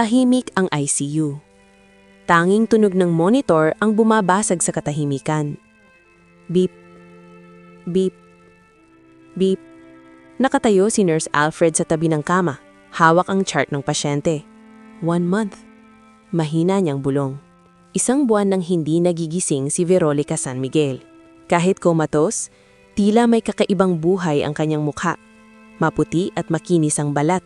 Tahimik ang ICU. Tanging tunog ng monitor ang bumabasag sa katahimikan. Beep, beep, beep. Nakatayo si Nurse Alfred sa tabi ng kama. Hawak ang chart ng pasyente. 1 month. Mahina niyang bulong. 1 buwan nang hindi nagigising si Veronica San Miguel. Kahit komatos, tila may kakaibang buhay ang kanyang mukha. Maputi at makinis ang balat.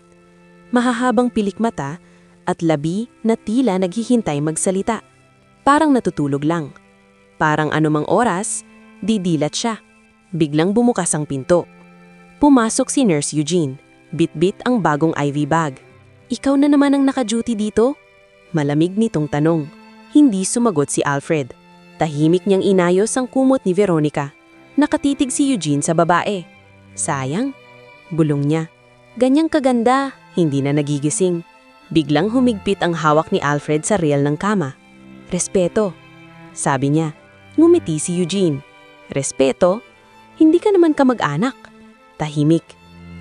Mahahabang pilik mata at labi na tila naghihintay magsalita. Parang natutulog lang. Parang anumang oras, didilat siya. Biglang bumukas ang pinto. Pumasok si Nurse Eugene. Bit-bit ang bagong IV bag. "Ikaw na naman ang naka-duty dito?" Malamig nitong tanong. Hindi sumagot si Alfred. Tahimik niyang inayos ang kumot ni Veronica. Nakatitig si Eugene sa babae. "Sayang," bulong niya. "Ganyang kaganda, hindi na nagigising." Biglang humigpit ang hawak ni Alfred sa rail ng kama. "Respeto," sabi niya. Ngumiti si Eugene. "Respeto? Hindi ka naman kamag-anak." Tahimik.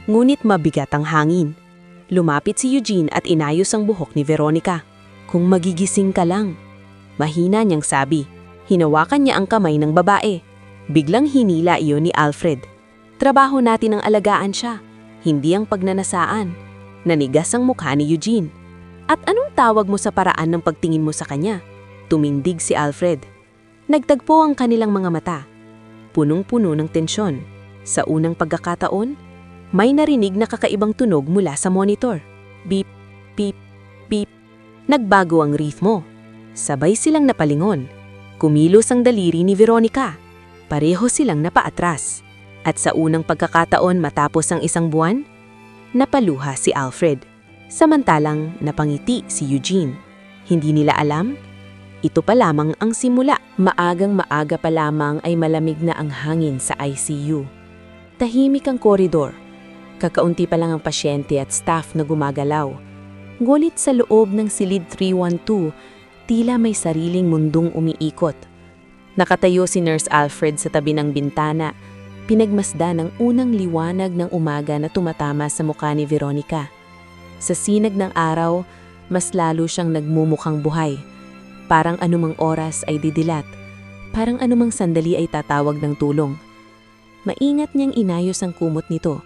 Ngunit mabigat ang hangin. Lumapit si Eugene at inayos ang buhok ni Veronica. "Kung magigising ka lang." Mahina niyang sabi. Hinawakan niya ang kamay ng babae. Biglang hinila iyon ni Alfred. "Trabaho natin ang alagaan siya, hindi ang pagnanasaan." Nanigas ang mukha ni Eugene. "At anong tawag mo sa paraan ng pagtingin mo sa kanya?" Tumindig si Alfred. Nagtagpo ang kanilang mga mata. Punong-puno ng tensyon. Sa unang pagkakataon, may narinig na kakaibang tunog mula sa monitor. Beep, beep, beep. Nagbago ang ritmo. Sabay silang napalingon. Kumilos ang daliri ni Veronica. Pareho silang napaatras. At sa unang pagkakataon matapos ang 1 buwan, napaluha si Alfred. Samantalang napangiti si Eugene. Hindi nila alam, ito pa lamang ang simula. Maagang maaga pa lamang ay malamig na ang hangin sa ICU. Tahimik ang koridor. Kakaunti pa lang ang pasyente at staff na gumagalaw. Ngulit sa loob ng silid 312, tila may sariling mundong umiikot. Nakatayo si Nurse Alfred sa tabi ng bintana, pinagmasdan ng unang liwanag ng umaga na tumatama sa mukha ni Veronica. Sa sinag ng araw, mas lalo siyang nagmumukhang buhay. Parang anumang oras ay didilat. Parang anumang sandali ay tatawag ng tulong. Maingat niyang inayos ang kumot nito.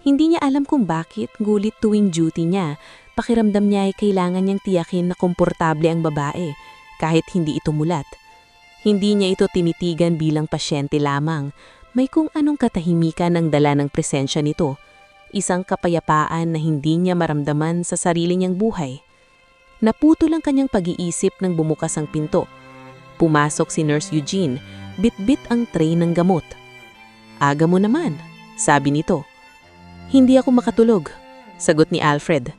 Hindi niya alam kung bakit, ngulit tuwing duty niya, pakiramdam niya ay kailangan niyang tiyakin na komportable ang babae, kahit hindi ito mulat. Hindi niya ito tinitigan bilang pasyente lamang. May kung anong katahimikan ang dala ng presensya nito, isang kapayapaan na hindi niya maramdaman sa sarili niyang buhay. Naputol ang kanyang pag-iisip nang bumukas ang pinto. Pumasok si Nurse Eugene, bit-bit ang tray ng gamot. "Aga mo naman," sabi nito. "Hindi ako makatulog," sagot ni Alfred.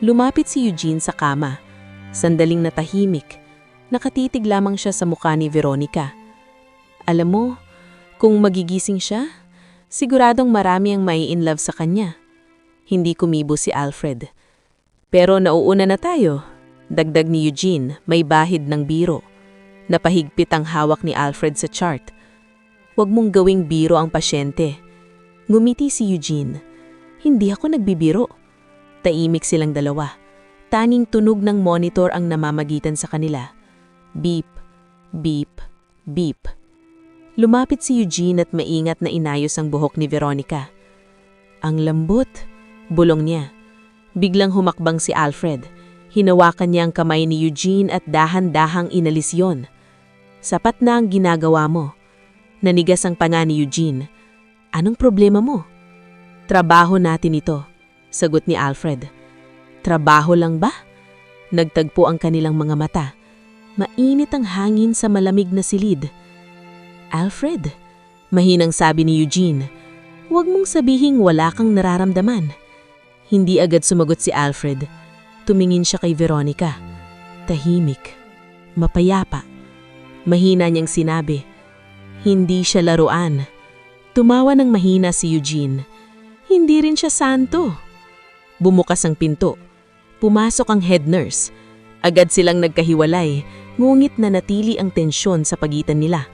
Lumapit si Eugene sa kama. Sandaling natahimik. Nakatitig lamang siya sa mukha ni Veronica. "Alam mo, kung magigising siya, siguradong marami ang mai-inlove sa kanya." Hindi kumibo si Alfred. "Pero nauuna na tayo," dagdag ni Eugene, may bahid ng biro. Napahigpit ang hawak ni Alfred sa chart. "Huwag mong gawing biro ang pasyente." Ngumiti si Eugene. "Hindi ako nagbibiro." Taimik silang dalawa. Taning tunog ng monitor ang namamagitan sa kanila. Beep, beep, beep. Lumapit si Eugene at maingat na inayos ang buhok ni Veronica. "Ang lambot," bulong niya. Biglang humakbang si Alfred. Hinawakan niya ang kamay ni Eugene at dahan-dahang inalis yon. "Sapat na ang ginagawa mo." Nanigas ang panga ni Eugene. "Anong problema mo?" "Trabaho natin ito," sagot ni Alfred. "Trabaho lang ba?" Nagtagpo ang kanilang mga mata. Mainit ang hangin sa malamig na silid. "Alfred," mahinang sabi ni Eugene, "huwag mong sabihing wala kang nararamdaman." Hindi agad sumagot si Alfred. Tumingin siya kay Veronica. Tahimik, mapayapa. Mahina niyang sinabi, "Hindi siya laruan." Tumawa ng mahina si Eugene. "Hindi rin siya santo." Bumukas ang pinto. Pumasok ang head nurse. Agad silang nagkahiwalay, ngunit nanatili ang tensyon sa pagitan nila.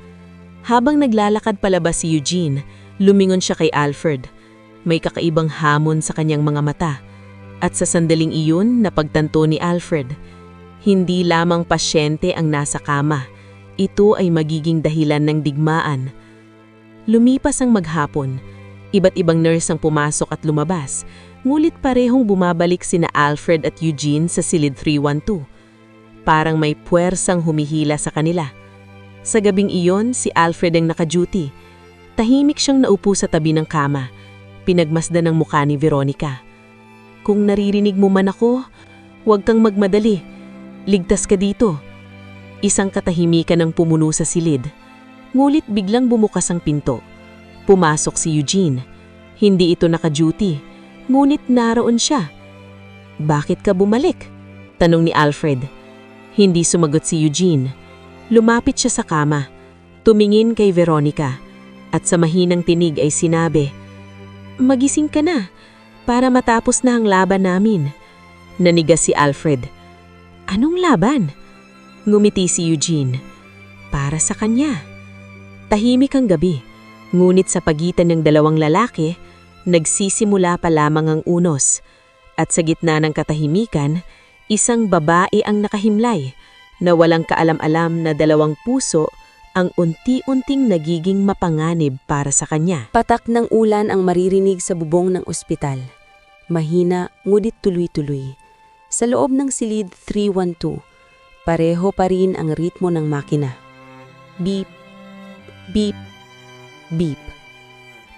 Habang naglalakad palabas si Eugene, lumingon siya kay Alfred. May kakaibang hamon sa kanyang mga mata. At sa sandaling iyon, napagtanto ni Alfred, hindi lamang pasyente ang nasa kama, ito ay magiging dahilan ng digmaan. Lumipas ang maghapon, iba't ibang nurse ang pumasok at lumabas, ngulit parehong bumabalik sina Alfred at Eugene sa silid 312. Parang may puwersang humihila sa kanila. Sa gabing iyon, si Alfred ang naka-duty. Tahimik siyang naupo sa tabi ng kama, pinagmasdan ng mukha ni Veronica. Kung naririnig mo man ako, huwag kang magmadali. Ligtas ka dito. Isang katahimikan ang pumuno sa silid. Ngulit biglang bumukas ang pinto. Pumasok si Eugene. Hindi ito naka-duty, ngunit naroon siya. Bakit ka bumalik? Tanong ni Alfred. Hindi sumagot si Eugene. Lumapit siya sa kama. Tumingin kay Veronica. At sa mahinang tinig ay sinabi, "Magising ka na, para matapos na ang laban namin." Nanigas si Alfred. "Anong laban?" Ngumiti si Eugene. "Para sa kanya." Tahimik ang gabi, ngunit sa pagitan ng dalawang lalaki, nagsisimula pa lamang ang unos. At sa gitna ng katahimikan, isang babae ang nakahimlay, na walang kaalam-alam na dalawang puso ang unti-unting nagiging mapanganib para sa kanya. Patak ng ulan ang maririnig sa bubong ng ospital. Mahina, ngunit tuloy-tuloy. Sa loob ng silid 312, pareho pa rin ang ritmo ng makina. Beep, beep, beep.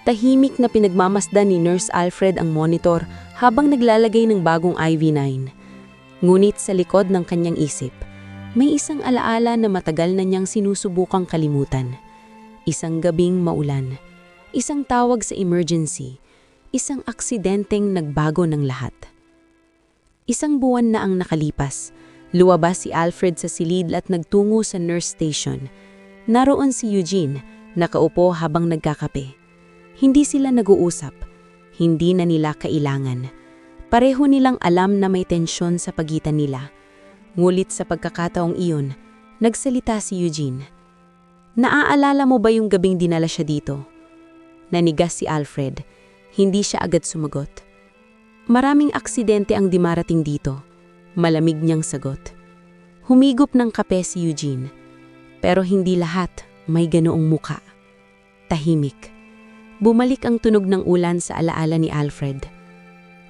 Tahimik na pinagmamasdan ni Nurse Alfred ang monitor habang naglalagay ng bagong IV9. Ngunit sa likod ng kanyang isip, may isang alaala na matagal na niyang sinusubukang kalimutan. Isang gabing maulan, isang tawag sa emergency, isang aksidenteng nagbago ng lahat. Isang buwan na ang nakalipas, luwabas si Alfred sa silid at nagtungo sa nurse station. Naroon si Eugene, nakaupo habang nagkakape. Hindi sila nag-uusap, hindi na nila kailangan. Pareho nilang alam na may tensyon sa pagitan nila. Ngulit sa pagkakataong iyon, nagsalita si Eugene. "Naaalala mo ba yung gabing dinala siya dito?" Nanigas si Alfred. Hindi siya agad sumagot. "Maraming aksidente ang dimarating dito." Malamig niyang sagot. Humigop ng kape si Eugene. Pero hindi lahat may ganoong muka. Tahimik. Bumalik ang tunog ng ulan sa alaala ni Alfred.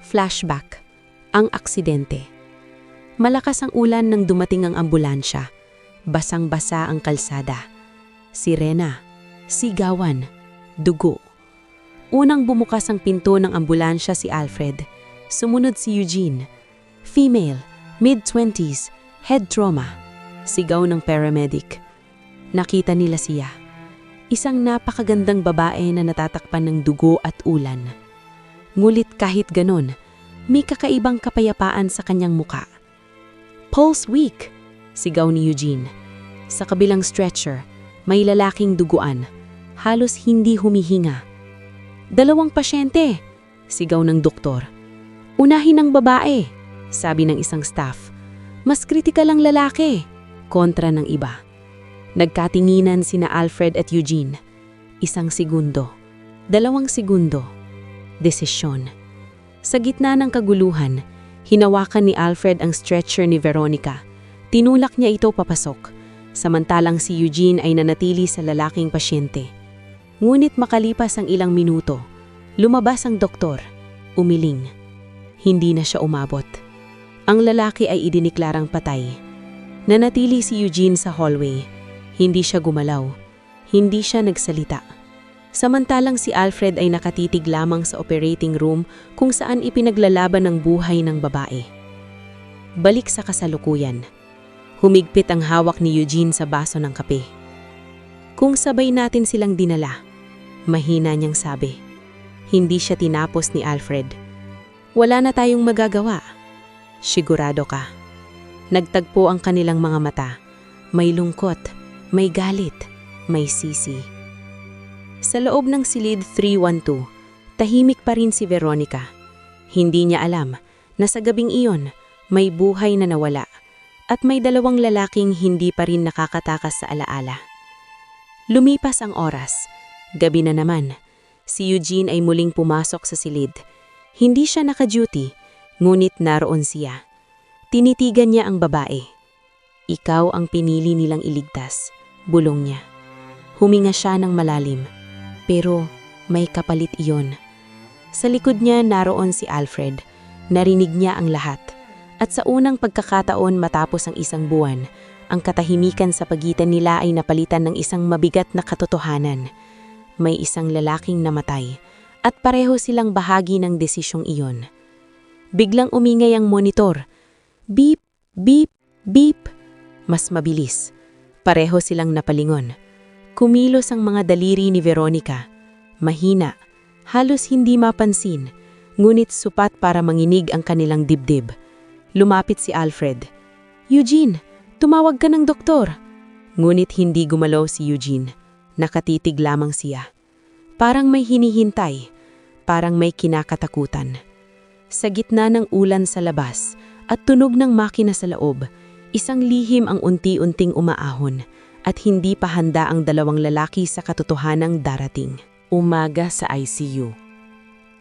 Flashback. Ang aksidente. Malakas ang ulan nang dumating ang ambulansya. Basang-basa ang kalsada. Sirena. Sigawan. Dugo. Unang bumukas ang pinto ng ambulansya si Alfred. Sumunod si Eugene. Female. Mid-20s. Head trauma. Sigaw ng paramedic. Nakita nila siya. Isang napakagandang babae na natatakpan ng dugo at ulan. Ngulit kahit ganon, may kakaibang kapayapaan sa kanyang muka. "Pulse weak," sigaw ni Eugene. Sa kabilang stretcher, may lalaking duguan, halos hindi humihinga. "Dalawang pasyente," sigaw ng doktor. "Unahin ang babae," sabi ng isang staff. "Mas kritikal ang lalaki," kontra ng iba. Nagkatinginan sina Alfred at Eugene. Isang segundo, 2 segundo, desisyon. Sa gitna ng kaguluhan, hinawakan ni Alfred ang stretcher ni Veronica. Tinulak niya ito papasok, samantalang si Eugene ay nanatili sa lalaking pasyente. Ngunit makalipas ang ilang minuto, lumabas ang doktor, umiling. Hindi na siya umabot. Ang lalaki ay idiniklarang patay. Nanatili si Eugene sa hallway. Hindi siya gumalaw. Hindi siya nagsalita. Samantalang si Alfred ay nakatitig lamang sa operating room kung saan ipinaglalaban ang buhay ng babae. Balik sa kasalukuyan. Humigpit ang hawak ni Eugene sa baso ng kape. "Kung sabay natin silang dinala," mahina niyang sabi. Hindi siya tinapos ni Alfred. "Wala na tayong magagawa." "Sigurado ka?" Nagtagpo ang kanilang mga mata. May lungkot, may galit, may sisi. Sa loob ng silid 312, tahimik pa rin si Veronica. Hindi niya alam na sa gabing iyon, may buhay na nawala at may 2 lalaking hindi pa rin nakakatakas sa alaala. Lumipas ang oras. Gabi na naman. Si Eugene ay muling pumasok sa silid. Hindi siya naka-duty, Ngunit naroon siya. Tinitigan niya ang babae. Ikaw ang pinili nilang iligtas, bulong niya. Huminga siya ng malalim, pero may kapalit iyon. Sa likod niya naroon si Alfred. Narinig niya ang lahat. At sa unang pagkakataon matapos ang isang buwan, ang katahimikan sa pagitan nila ay napalitan ng isang mabigat na katotohanan. May isang lalaking namatay at pareho silang bahagi ng desisyong iyon. Biglang umingay ang monitor. Beep, beep, beep. Mas mabilis. Pareho silang napalingon. Kumilos ang mga daliri ni Veronica. Mahina, halos hindi mapansin, ngunit supat para manginig ang kanilang dibdib. Lumapit si Alfred. Eugene, tumawag ka ng doktor. Ngunit hindi gumalaw si Eugene. Nakatitig lamang siya. Parang may hinihintay, parang may kinakatakutan. Sa gitna ng ulan sa labas at tunog ng makina sa loob, isang lihim ang unti-unting umaahon at hindi pa handa ang dalawang lalaki sa katotohanang darating. Umaga sa ICU.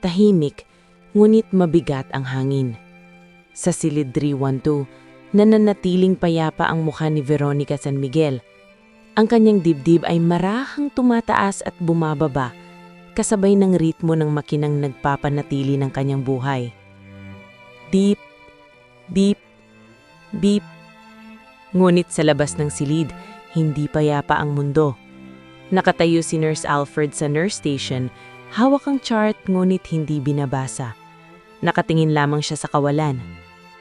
Tahimik, ngunit mabigat ang hangin. Sa silid 312, nananatiling payapa ang mukha ni Veronica San Miguel. Ang kanyang dibdib ay marahang tumataas at bumababa, kasabay ng ritmo ng makinang nagpapanatili ng kanyang buhay. Beep, beep, beep. Ngunit sa labas ng silid, hindi payapa ang mundo. Nakatayo si Nurse Alfred sa nurse station, hawak ang chart ngunit hindi binabasa. Nakatingin lamang siya sa kawalan.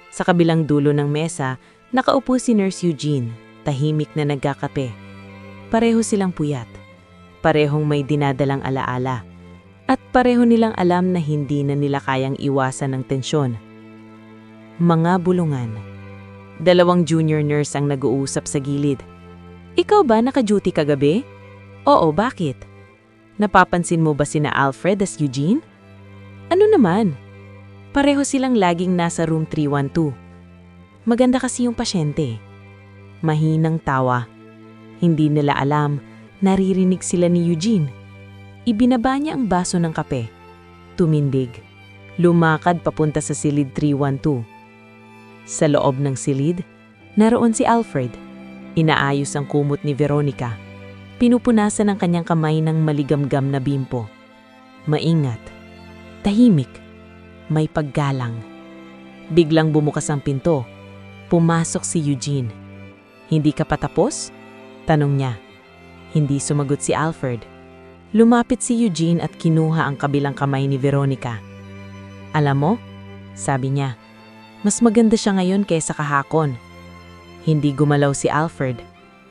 Sa kabilang dulo ng mesa, nakaupo si Nurse Eugene, tahimik na nagkakape. Pareho silang puyat. Parehong may dinadalang alaala. At pareho nilang alam na hindi na nila kayang iwasan ng tensyon. Mga bulungan. Dalawang junior nurse ang nag-uusap sa gilid. Ikaw ba naka-duty kagabi? Oo, bakit? Napapansin mo ba sina Alfred as Eugene? Ano naman? Pareho silang laging nasa room 312. Maganda kasi yung pasyente. Mahinang tawa. Hindi nila alam, naririnig sila ni Eugene. Ibinaba niya ang baso ng kape. Tumindig. Lumakad papunta sa silid 312. Sa loob ng silid, naroon si Alfred. Inaayos ang kumot ni Veronica. Pinupunasan ang kanyang kamay ng maligamgam na bimpo. Maingat. Tahimik. May paggalang. Biglang bumukas ang pinto. Pumasok si Eugene. Hindi ka pa tapos? Tanong niya. Hindi sumagot si Alfred. Lumapit si Eugene at kinuha ang kabilang kamay ni Veronica. Alam mo, sabi niya, mas maganda siya ngayon kaysa kahapon. Hindi gumalaw si Alfred,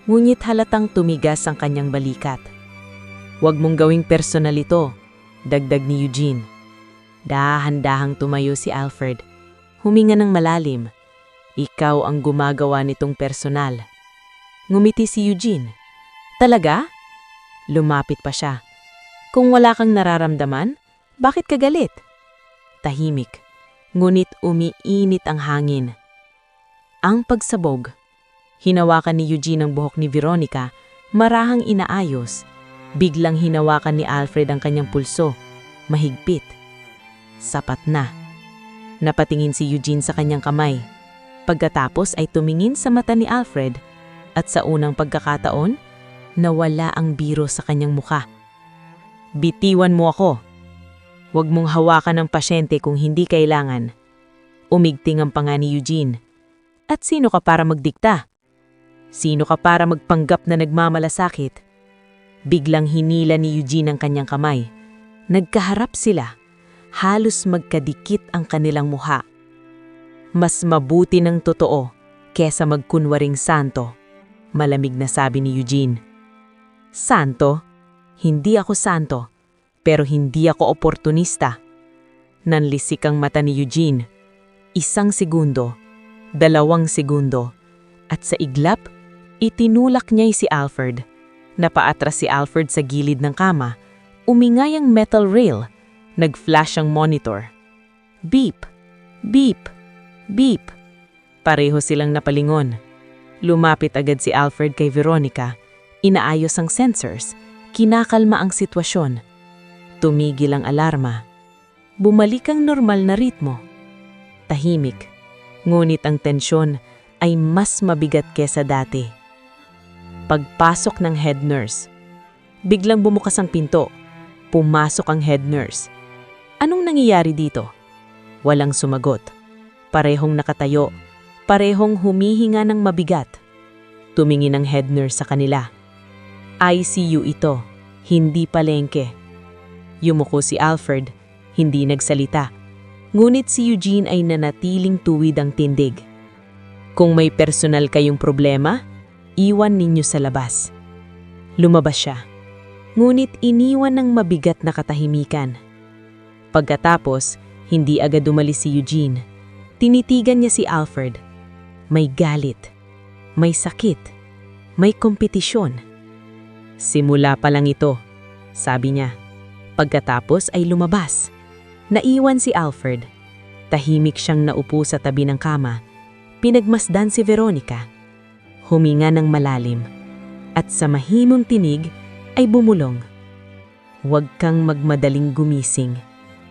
ngunit halatang tumigas ang kanyang balikat. Huwag mong gawing personal ito, dagdag ni Eugene. Dahan-dahang tumayo si Alfred. Huminga ng malalim. Ikaw ang gumagawa nitong personal. Ngumiti si Eugene. Talaga? Lumapit pa siya. Kung wala kang nararamdaman, bakit ka galit? Tahimik, ngunit umiinit ang hangin. Ang pagsabog. Hinawakan ni Eugene ang buhok ni Veronica, marahang inaayos. Biglang hinawakan ni Alfred ang kanyang pulso. Mahigpit. Sapat na. Napatingin si Eugene sa kanyang kamay. Pagkatapos ay tumingin sa mata ni Alfred at sa unang pagkakataon, nawala ang biro sa kanyang mukha. Bitiwan mo ako. Huwag mong hawakan ng pasyente kung hindi kailangan. Umigting ang panga ni Eugene. At sino ka para magdikta? Sino ka para magpanggap na nagmamalasakit? Biglang hinila ni Eugene ang kanyang kamay. Nagkaharap sila. Halos magkadikit ang kanilang mukha. Mas mabuti ng totoo kesa magkunwaring santo, malamig na sabi ni Eugene. Santo? Hindi ako santo, pero hindi ako oportunista. Nanlisik ang mata ni Eugene. 1 segundo, 2 segundo, at sa iglap, itinulak niya si Alfred. Napaatras si Alfred sa gilid ng kama. Umingay ang metal rail. Nag-flash ang monitor. Beep, beep, beep. Pareho silang napalingon. Lumapit agad si Alfred kay Veronica. Inaayos ang sensors. Kinakalma ang sitwasyon. Tumigil ang alarma. Bumalik ang normal na ritmo. Tahimik, ngunit ang tensyon ay mas mabigat kesa dati. Pagpasok ng head nurse. Biglang bumukas ang pinto. Pumasok ang head nurse. Anong nangyayari dito? Walang sumagot. Parehong nakatayo. Parehong humihinga ng mabigat. Tumingin ang head nurse sa kanila. ICU ito, hindi palengke. Yumuko si Alfred, hindi nagsalita. Ngunit si Eugene ay nanatiling tuwid ang tindig. Kung may personal kayong problema, iwan ninyo sa labas. Lumabas siya. Ngunit iniwan ng mabigat na katahimikan. Pagkatapos, hindi agad umalis si Eugene. Tinitigan niya si Alfred. May galit. May sakit. May kompetisyon. Simula pa lang ito, sabi niya. Pagkatapos ay lumabas. Naiwan si Alfred. Tahimik siyang naupo sa tabi ng kama. Pinagmasdan si Veronica. Huminga ng malalim. At sa mahimong tinig ay bumulong. Huwag kang magmadaling gumising.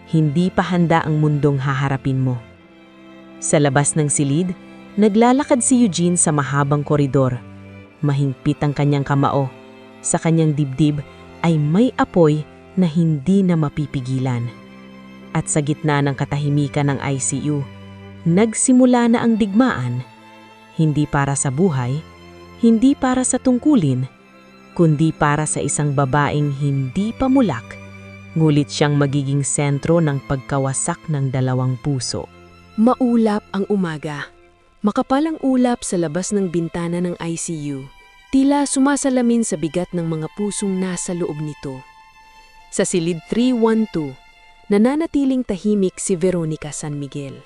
Hindi pa handa ang mundong haharapin mo. Sa labas ng silid, naglalakad si Eugene sa mahabang koridor. Mahigpit ang kanyang kamao. Sa kanyang dibdib ay may apoy na hindi na mapipigilan. At sa gitna ng katahimikan ng ICU, nagsimula na ang digmaan. Hindi para sa buhay, hindi para sa tungkulin, kundi para sa isang babaeng hindi pamulak, ngulit siyang magiging sentro ng pagkawasak ng dalawang puso. Maulap ang umaga. Makapal ang ulap sa labas ng bintana ng ICU. Tila sumasalamin sa bigat ng mga pusong nasa loob nito. Sa silid 312, nananatiling tahimik si Veronica San Miguel.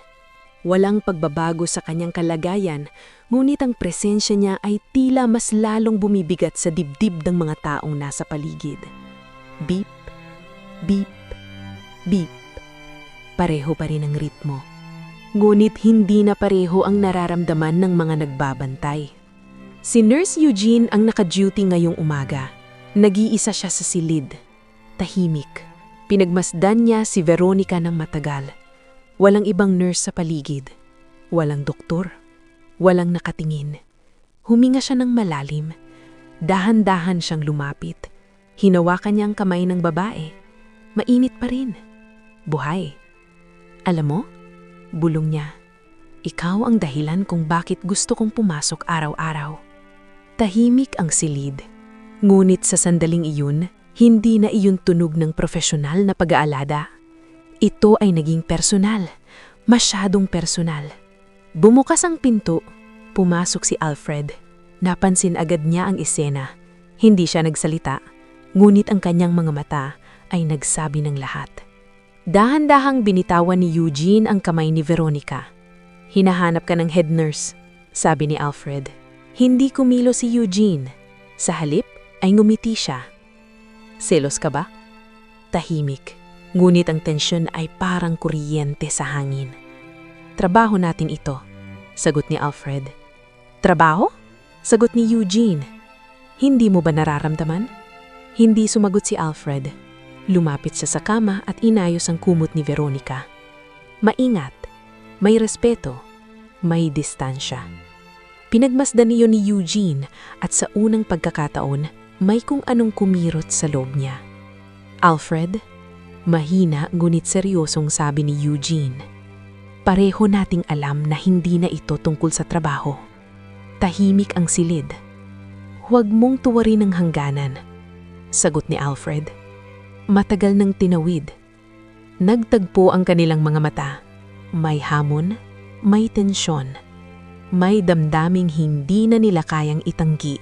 Walang pagbabago sa kanyang kalagayan, ngunit ang presensya niya ay tila mas lalong bumibigat sa dibdib ng mga taong nasa paligid. Beep, beep, beep. Pareho pa rin ang ritmo. Ngunit hindi na pareho ang nararamdaman ng mga nagbabantay. Si Nurse Eugene ang naka-duty ngayong umaga. Nag-iisa siya sa silid. Tahimik. Pinagmasdan niya si Veronica ng matagal. Walang ibang nurse sa paligid. Walang doktor. Walang nakatingin. Huminga siya ng malalim. Dahan-dahan siyang lumapit. Hinawakan niya ang kamay ng babae. Mainit pa rin. Buhay. Alam mo, bulong niya, ikaw ang dahilan kung bakit gusto kong pumasok araw-araw. Tahimik ang silid. Ngunit sa sandaling iyon, hindi na iyon tunog ng profesional na pag-aalada. Ito ay naging personal, masyadong personal. Bumukas ang pinto, pumasok si Alfred. Napansin agad niya ang eksena. Hindi siya nagsalita, ngunit ang kanyang mga mata ay nagsabi ng lahat. Dahan-dahang binitawan ni Eugene ang kamay ni Veronica. Hinahanap ka ng head nurse, sabi ni Alfred. Hindi kumilo si Eugene. Sa halip ay ngumiti siya. Selos ka ba? Tahimik, ngunit ang tensyon ay parang kuryente sa hangin. Trabaho natin ito, sagot ni Alfred. Trabaho? Sagot ni Eugene. Hindi mo ba nararamdaman? Hindi sumagot si Alfred. Lumapit siya sa kama at inayos ang kumot ni Veronica. Maingat, may respeto, may distansya. Pinagmasdan niyo ni Eugene at sa unang pagkakataon, may kung anong kumirot sa loob niya. Alfred, mahina ngunit seryosong sabi ni Eugene. Pareho nating alam na hindi na ito tungkol sa trabaho. Tahimik ang silid. Huwag mong tuwarin ang hangganan, sagot ni Alfred. Matagal nang tinawid. Nagtagpo ang kanilang mga mata. May hamon, may tensyon. May damdaming hindi na nila kayang itanggi.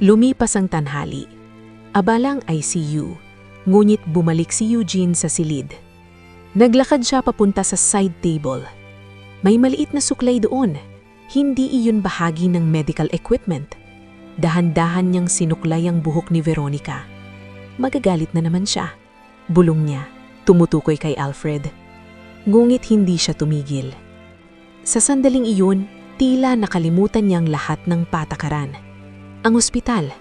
Lumipas ang tanghali. Abala ang ICU, ngunit bumalik si Eugene sa silid. Naglakad siya papunta sa side table. May maliit na suklay doon. Hindi iyon bahagi ng medical equipment. Dahan-dahan niyang sinuklay ang buhok ni Veronica. Magagalit na naman siya. Bulong niya, tumutukoy kay Alfred. Ngunit hindi siya tumigil. Sa sandaling iyon, tila nakalimutan niyang lahat ng patakaran. Ang ospital,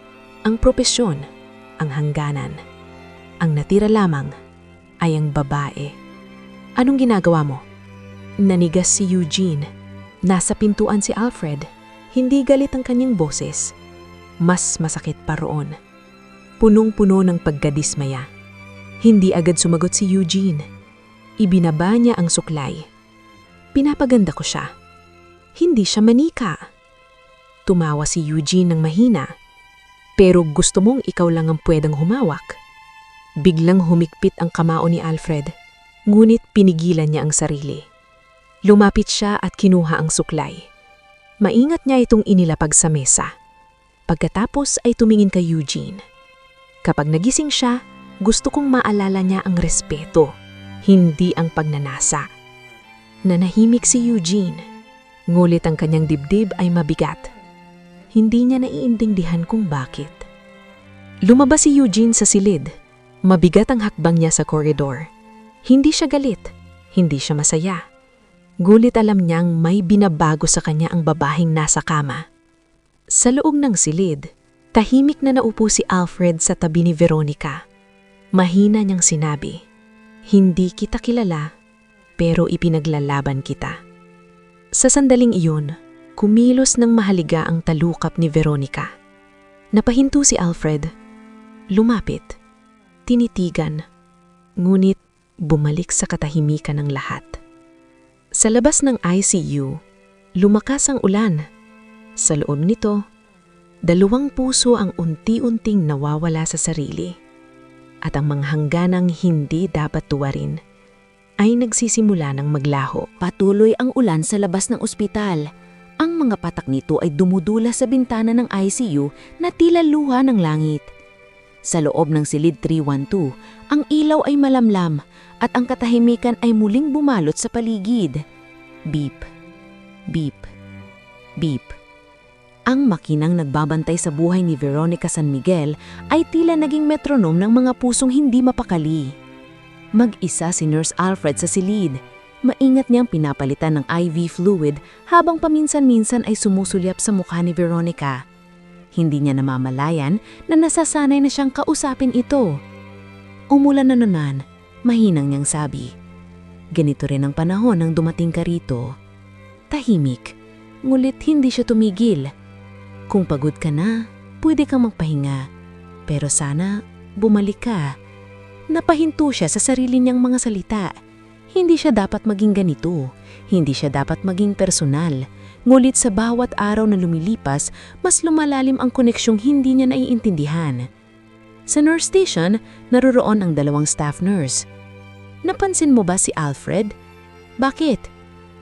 ang propesyon, ang hangganan. Ang natira lamang ay ang babae. Anong ginagawa mo? Nanigas si Eugene. Nasa pintuan si Alfred. Hindi galit ang kanyang boses. Mas masakit pa roon. Punong-puno ng pagkadismaya. Hindi agad sumagot si Eugene. Ibinaba niya ang suklay. Pinapaganda ko siya. Hindi siya manika. Tumawa si Eugene ng mahina. Pero gusto mong ikaw lang ang pwedeng humawak. Biglang humikpit ang kamao ni Alfred. Ngunit pinigilan niya ang sarili. Lumapit siya at kinuha ang suklay. Maingat niya itong inilapag sa mesa. Pagkatapos ay tumingin kay Eugene. Kapag nagising siya, gusto kong maalala niya ang respeto, hindi ang pagnanasa. Nanahimik si Eugene, ngulit ang kanyang dibdib ay mabigat. Hindi niya naiintindihan kung bakit. Lumabas si Eugene sa silid. Mabigat ang hakbang niya sa koridor. Hindi siya galit, hindi siya masaya. Gulit alam niyang may binabago sa kanya ang babaheng nasa kama. Sa loob ng silid, tahimik na naupo si Alfred sa tabi ni Veronica. Mahina niyang sinabi, "Hindi kita kilala, pero ipinaglalaban kita." Sa sandaling iyon, kumilos ng mahaliga ang talukap ni Veronica. Napahinto si Alfred. Lumapit. Tinitigan. Ngunit bumalik sa katahimikan ng lahat. Sa labas ng ICU, lumakas ang ulan. Sa loob nito, dalawang puso ang unti-unting nawawala sa sarili. At ang mga hangganang hindi dapat tuwarin ay nagsisimula ng maglaho. Patuloy ang ulan sa labas ng ospital. Ang mga patak nito ay dumudula sa bintana ng ICU na tila luha ng langit. Sa loob ng silid 312, ang ilaw ay malamlam at ang katahimikan ay muling bumalot sa paligid. Beep, beep, beep. Ang makinang nagbabantay sa buhay ni Veronica San Miguel ay tila naging metronom ng mga pusong hindi mapakali. Mag-isa si Nurse Alfred sa silid. Maingat niyang pinapalitan ng IV fluid habang paminsan-minsan ay sumusulyap sa mukha ni Veronica. Hindi niya namamalayan na nasasanay na siyang kausapin ito. Umulan na naman, mahinang niyang sabi. Ganito rin ang panahon nang dumating ka rito. Tahimik, ngulit hindi siya tumigil. Kung pagod ka na, pwede kang magpahinga. Pero sana, bumalik ka. Napahinto siya sa sarili niyang mga salita. Hindi siya dapat maging ganito. Hindi siya dapat maging personal. Ngulit sa bawat araw na lumilipas, mas lumalalim ang koneksyong hindi niya naiintindihan. Sa nurse station, naroroon ang dalawang staff nurse. Napansin mo ba si Alfred? Bakit?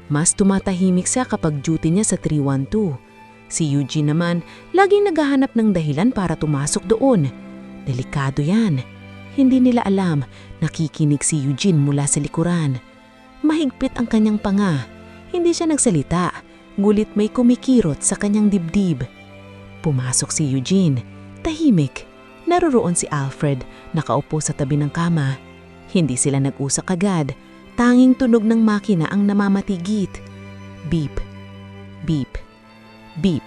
Mas tumatahimik siya kapag duty niya sa 312. Si Eugene naman, laging naghahanap ng dahilan para tumasok doon. Delikado yan. Hindi nila alam, nakikinig si Eugene mula sa likuran. Mahigpit ang kanyang panga. Hindi siya nagsalita, ngulit may kumikirot sa kanyang dibdib. Pumasok si Eugene. Tahimik. Naroroon si Alfred, nakaupo sa tabi ng kama. Hindi sila nag-usak agad. Tanging tunog ng makina ang namamatigit. Beep, beep, beep.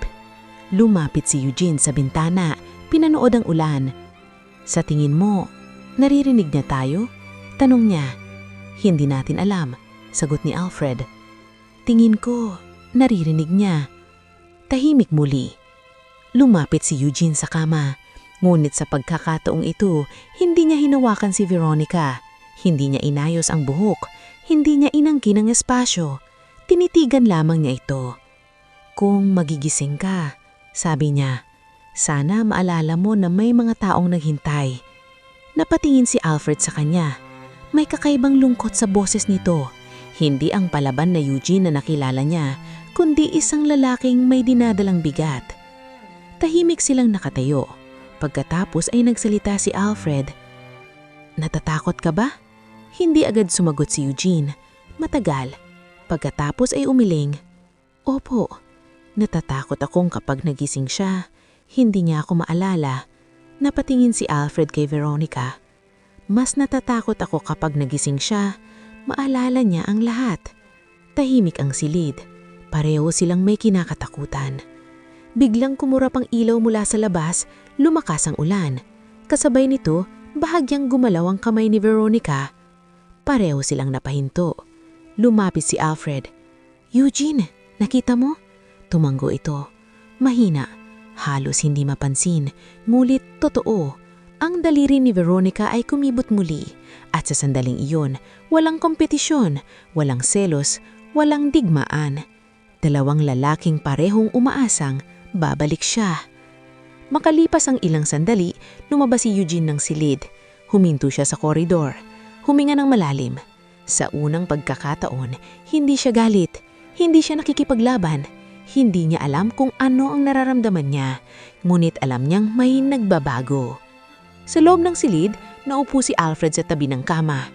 Lumapit si Eugene sa bintana, pinanood ang ulan. Sa tingin mo, naririnig niya tayo? Tanong niya. Hindi natin alam, sagot ni Alfred. Tingin ko, naririnig niya. Tahimik muli. Lumapit si Eugene sa kama. Ngunit sa pagkakataong ito, hindi niya hinawakan si Veronica. Hindi niya inayos ang buhok. Hindi niya inangkin ang espasyo. Tinitigan lamang niya ito. Kung magigising ka, sabi niya, sana maalala mo na may mga taong naghintay. Napatingin si Alfred sa kanya. May kakaibang lungkot sa boses nito. Hindi ang palaban na Eugene na nakilala niya, kundi isang lalaking may dinadalang bigat. Tahimik silang nakatayo. Pagkatapos ay nagsalita si Alfred. Natatakot ka ba? Hindi agad sumagot si Eugene. Matagal. Pagkatapos ay umiling. Opo. Natatakot akong kapag nagising siya. Hindi niya ako maalala. Napatingin si Alfred kay Veronica. Mas natatakot ako kapag nagising siya. Maalala niya ang lahat. Tahimik ang silid. Pareho silang may kinakatakutan. Biglang kumurap ang ilaw mula sa labas, lumakas ang ulan. Kasabay nito, bahagyang gumalaw ang kamay ni Veronica. Pareho silang napahinto. Lumapit si Alfred. "Eugene, nakita mo?" Tumanggo ito. Mahina, halos hindi mapansin, ngulit totoo. Ang daliri ni Veronica ay kumibot muli. At sa sandaling iyon, walang kompetisyon, walang selos, walang digmaan. Dalawang lalaking parehong umaasang babalik siya. Makalipas ang ilang sandali, lumabas si Eugene ng silid. Huminto siya sa koridor. Huminga ng malalim. Sa unang pagkakataon, hindi siya galit. Hindi siya nakikipaglaban. Hindi niya alam kung ano ang nararamdaman niya. Ngunit alam niyang may nagbabago. Sa loob ng silid, naupo si Alfred sa tabi ng kama.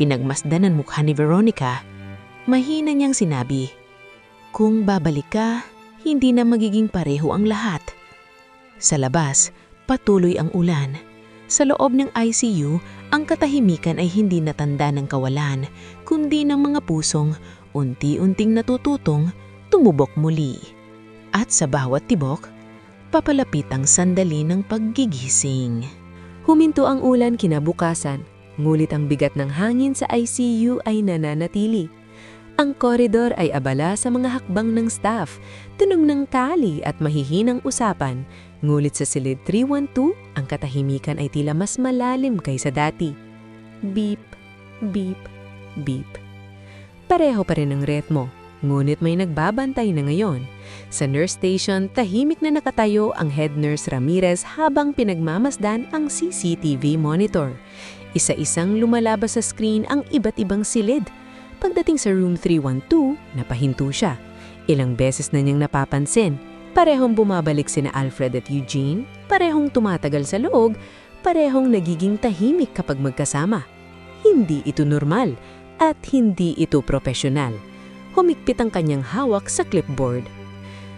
Pinagmasdan ang mukha ni Veronica. Mahina niyang sinabi, "Kung babalik ka, hindi na magiging pareho ang lahat." Sa labas, patuloy ang ulan. Sa loob ng ICU, ang katahimikan ay hindi natanda ng kawalan, kundi ng mga pusong unti-unting natututong tumubok muli. At sa bawat tibok, papalapit ang sandali ng paggigising. Huminto ang ulan kinabukasan, ngulit ang bigat ng hangin sa ICU ay nananatili. Ang koridor ay abala sa mga hakbang ng staff, tunog ng tali at mahihinang usapan. Ngulit sa silid 312, ang katahimikan ay tila mas malalim kaysa dati. Beep, beep, beep. Pareho pa rin ang ritmo, ngunit may nagbabantay na ngayon. Sa nurse station, tahimik na nakatayo ang head nurse Ramirez habang pinagmamasdan ang CCTV monitor. Isa-isang lumalabas sa screen ang iba't ibang silid. Pagdating sa room 312, napahinto siya. Ilang beses na niyang napapansin. Parehong bumabalik sina Alfred at Eugene, parehong tumatagal sa loob, parehong nagiging tahimik kapag magkasama. Hindi ito normal at hindi ito profesional. Humigpit ang kanyang hawak sa clipboard.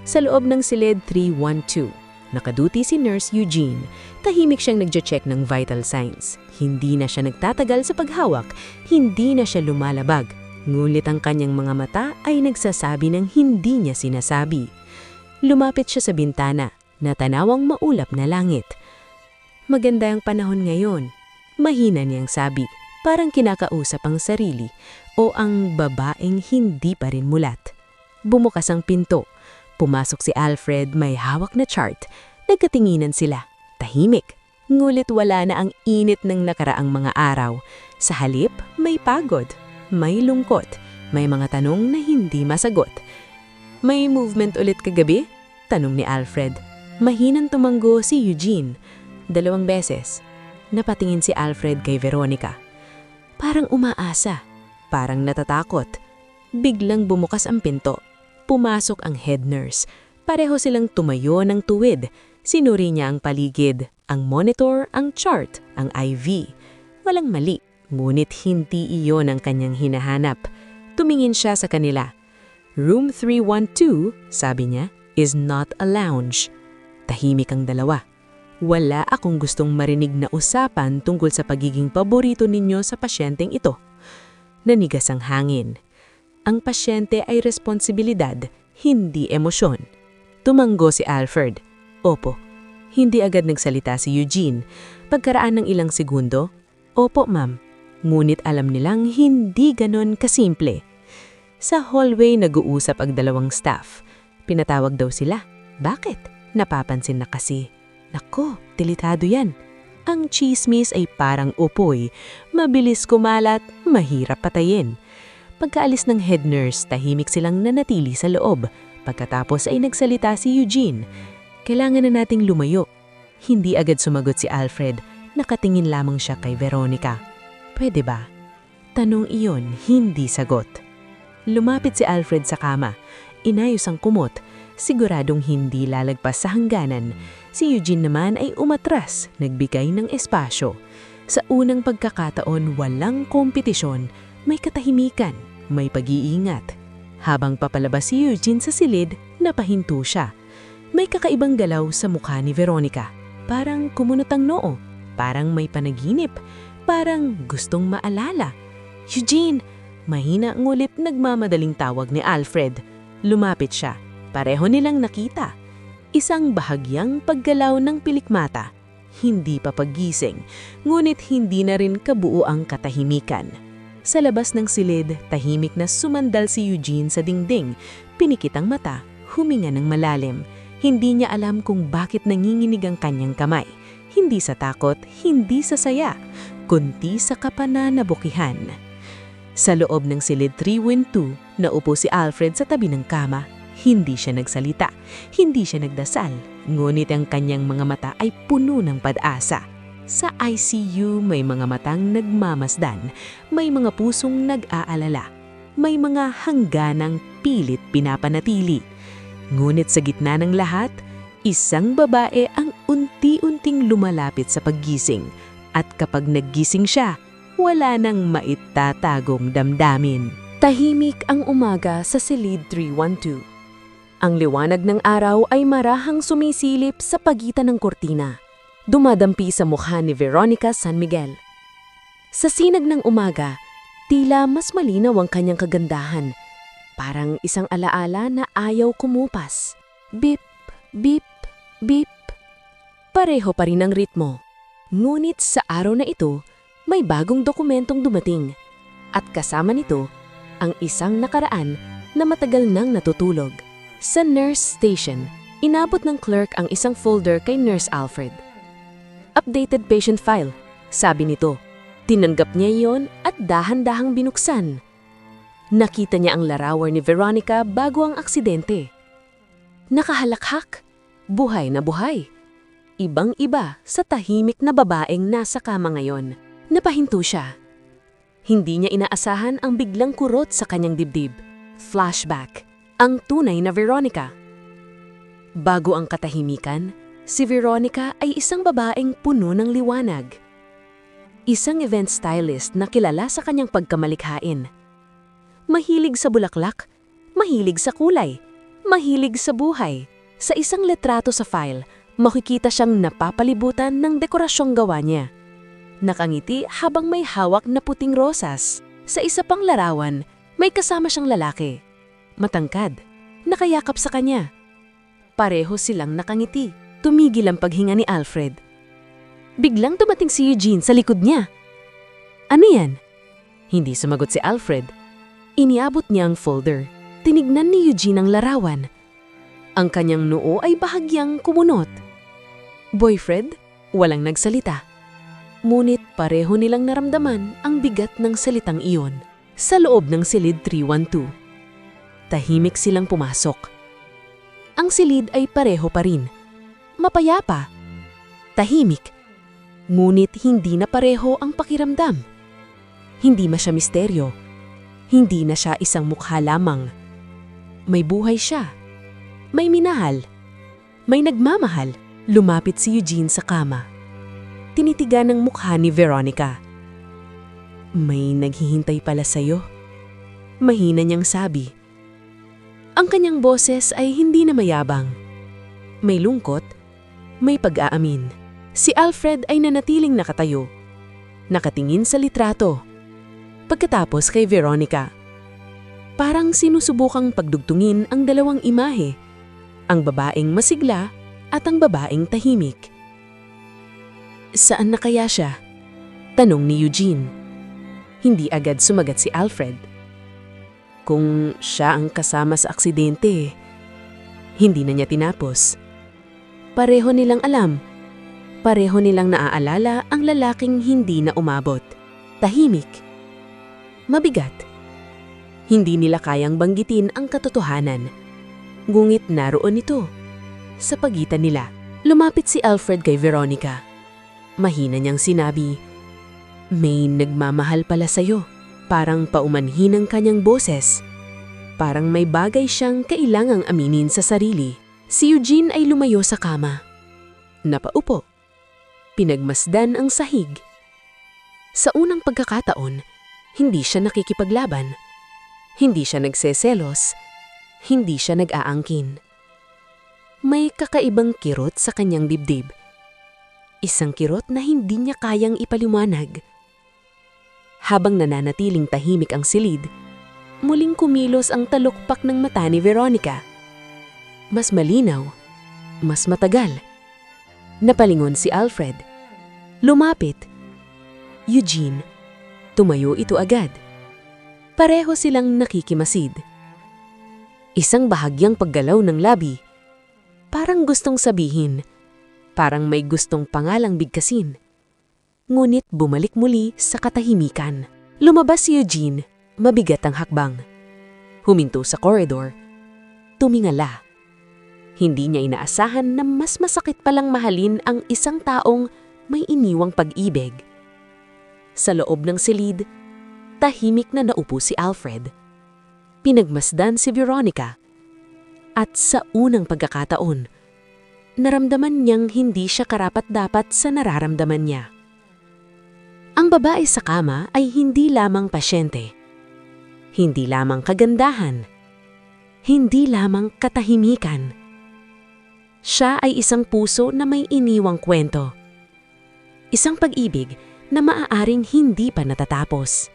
Sa loob ng silid 312, nakaduty si Nurse Eugene. Tahimik siyang nagche-check ng vital signs. Hindi na siya nagtatagal sa paghawak, hindi na siya lumalabag. Ngulit ang kanyang mga mata ay nagsasabi ng hindi niya sinasabi. Lumapit siya sa bintana, natanawang maulap na langit. "Maganda ang panahon ngayon," mahina niyang sabi, parang kinakausap ang sarili o ang babaeng hindi pa rin mulat. Bumukas ang pinto. Pumasok si Alfred, may hawak na chart. Nagkatinginan sila, tahimik. Ngulit wala na ang init ng nakaraang mga araw. Sa halip, may pagod, may lungkot, may mga tanong na hindi masagot. "May movement ulit kagabi?" tanong ni Alfred. Mahinang tumanggo si Eugene. 2 beses. Napatingin si Alfred kay Veronica. Parang umaasa, parang natatakot. Biglang bumukas ang pinto. Pumasok ang head nurse. Pareho silang tumayo ng tuwid. Sinuri niya ang paligid, ang monitor, ang chart, ang IV. Walang mali, ngunit hindi iyon ang kanyang hinahanap. Tumingin siya sa kanila. "Room 312, sabi niya, is not a lounge." Tahimik ang dalawa. "Wala akong gustong marinig na usapan tungkol sa pagiging paborito ninyo sa pasyenteng ito." Nanigas ang hangin. Ang pasyente ay responsibilidad, hindi emosyon. Tumanggo si Alfred. "Opo." Hindi agad nagsalita si Eugene. Pagkaraan ng ilang segundo, "Opo, ma'am." Ngunit alam nilang hindi ganon kasimple. Sa hallway nag-uusap ang dalawang staff. Pinatawag daw sila. Bakit? Napapansin na kasi. Nako, delikado yan. Ang chismis ay parang upoy. Mabilis kumalat, mahirap patayin. Pagkaalis ng head nurse, tahimik silang nanatili sa loob. Pagkatapos ay nagsalita si Eugene. "Kailangan na nating lumayo." Hindi agad sumagot si Alfred. Nakatingin lamang siya kay Veronica. "Pwede ba?" Tanong iyon, hindi sagot. Lumapit si Alfred sa kama. Inayos ang kumot. Siguradong hindi lalagpas sa hangganan. Si Eugene naman ay umatras, nagbigay ng espasyo. Sa unang pagkakataon, walang kompetisyon. May katahimikan, may pag-iingat. Habang papalabas si Eugene sa silid, napahinto siya. May kakaibang galaw sa mukha ni Veronica. Parang kumunot ang noo, parang may panaginip, parang gustong maalala. "Eugene!" Mahina ngulit nagmamadaling tawag ni Alfred. Lumapit siya. Pareho nilang nakita. Isang bahagyang paggalaw ng pilikmata. Hindi pa paggising, ngunit hindi na rin kabuo ang katahimikan. Sa labas ng silid, tahimik na sumandal si Eugene sa dingding. Pinikit ang mata, huminga ng malalim. Hindi niya alam kung bakit nanginginig ang kanyang kamay. Hindi sa takot, hindi sa saya, kundi sa kapananabukihan. Sa loob ng silid 312, naupo si Alfred sa tabi ng kama. Hindi siya nagsalita, hindi siya nagdasal, ngunit ang kanyang mga mata ay puno ng pag-asa. Sa ICU may mga matang nagmamasdan, may mga pusong nag-aalala, may mga hangganang pilit pinapanatili. Ngunit sa gitna ng lahat, isang babae ang unti-unting lumalapit sa paggising. At kapag naggising siya, wala nang maitatagong damdamin. Tahimik ang umaga sa silid 312. Ang liwanag ng araw ay marahang sumisilip sa pagitan ng kurtina. Dumadampi sa mukha ni Veronica San Miguel. Sa sinag ng umaga, tila mas malinaw ang kanyang kagandahan. Parang isang alaala na ayaw kumupas. Beep, beep, beep. Pareho pa rin ang ritmo. Ngunit sa araw na ito, may bagong dokumentong dumating. At kasama nito, ang isang nakaraan na matagal nang natutulog. Sa nurse station, inabot ng clerk ang isang folder kay Nurse Alfred. Updated patient file, sabi nito. Tinanggap niya iyon at dahan-dahang binuksan. Nakita niya ang larawan ni Veronica bago ang aksidente. Nakahalakhak, buhay na buhay. Ibang-iba sa tahimik na babaeng nasa kama ngayon. Napahinto siya. Hindi niya inaasahan ang biglang kurot sa kanyang dibdib. Flashback. Ang tunay na Veronica. Bago ang katahimikan, si Veronica ay isang babaeng puno ng liwanag. Isang event stylist na kilala sa kanyang pagkamalikhain. Mahilig sa bulaklak, mahilig sa kulay, mahilig sa buhay. Sa isang letrato sa file, makikita siyang napapalibutan ng dekorasyong gawa niya. Nakangiti habang may hawak na puting rosas. Sa isa pang larawan, may kasama siyang lalaki. Matangkad, nakayakap sa kanya. Pareho silang nakangiti. Tumigil ang paghinga ni Alfred. Biglang dumating si Eugene sa likod niya. Ano yan? Hindi sumagot si Alfred. Iniabot niya ang folder. Tinignan ni Eugene ang larawan. Ang kanyang noo ay bahagyang kumunot. Boyfriend? Walang nagsalita. Ngunit pareho nilang naramdaman ang bigat ng salitang iyon. Sa loob ng silid 312. Tahimik silang pumasok. Ang silid ay pareho pa rin. Mapayapa. Tahimik. Ngunit hindi na pareho ang pakiramdam. Hindi na siya misteryo. Hindi na siya isang mukha lamang. May buhay siya. May minahal. May nagmamahal. Lumapit si Eugene sa kama. Tinitigan ng mukha ni Veronica. May naghihintay pala sa'yo. Mahina niyang sabi. Ang kanyang boses ay hindi na mayabang. May lungkot, may pag-aamin. Si Alfred ay nanatiling nakatayo. Nakatingin sa litrato. Pagkatapos kay Veronica. Parang sinusubukang pagdugtungin ang dalawang imahe. Ang babaeng masigla at ang babaeng tahimik. Saan na kaya siya? Tanong ni Eugene. Hindi agad sumagat si Alfred. Kung siya ang kasama sa aksidente, hindi na niya tinapos. Pareho nilang alam. Pareho nilang naaalala ang lalaking hindi na umabot. Tahimik. Mabigat. Hindi nila kayang banggitin ang katotohanan. Ngunit naroon ito. Sa pagitan nila, lumapit si Alfred kay Veronica. Mahina niyang sinabi, may nagmamahal pala sa'yo. Parang paumanhin ang kanyang boses. Parang may bagay siyang kailangang aminin sa sarili. Si Eugene ay lumayo sa kama. Napaupo. Pinagmasdan ang sahig. Sa unang pagkakataon, hindi siya nakikipaglaban. Hindi siya nagseselos. Hindi siya nag-aangkin. May kakaibang kirot sa kanyang dibdib. Isang kirot na hindi niya kayang ipaliwanag. Habang nananatiling tahimik ang silid, muling kumilos ang talukpak ng mata ni Veronica. Mas malinaw, mas matagal. Napalingon si Alfred. Lumapit. Eugene, tumayo ito agad. Pareho silang nakikimasid. Isang bahagyang paggalaw ng labi. Parang gustong sabihin, parang may gustong pangalang bigkasin. Ngunit bumalik muli sa katahimikan. Lumabas si Eugene, mabigat ang hakbang. Huminto sa koridor, tumingala. Hindi niya inaasahan na mas masakit palang mahalin ang isang taong may iniwang pag-ibig. Sa loob ng silid, tahimik na naupo si Alfred. Pinagmasdan si Veronica. At sa unang pagkakataon, naramdaman niyang hindi siya karapat-dapat sa nararamdaman niya. Ang babae sa kama ay hindi lamang pasyente, hindi lamang kagandahan, hindi lamang katahimikan. Siya ay isang puso na may iniwang kwento. Isang pag-ibig na maaaring hindi pa natatapos.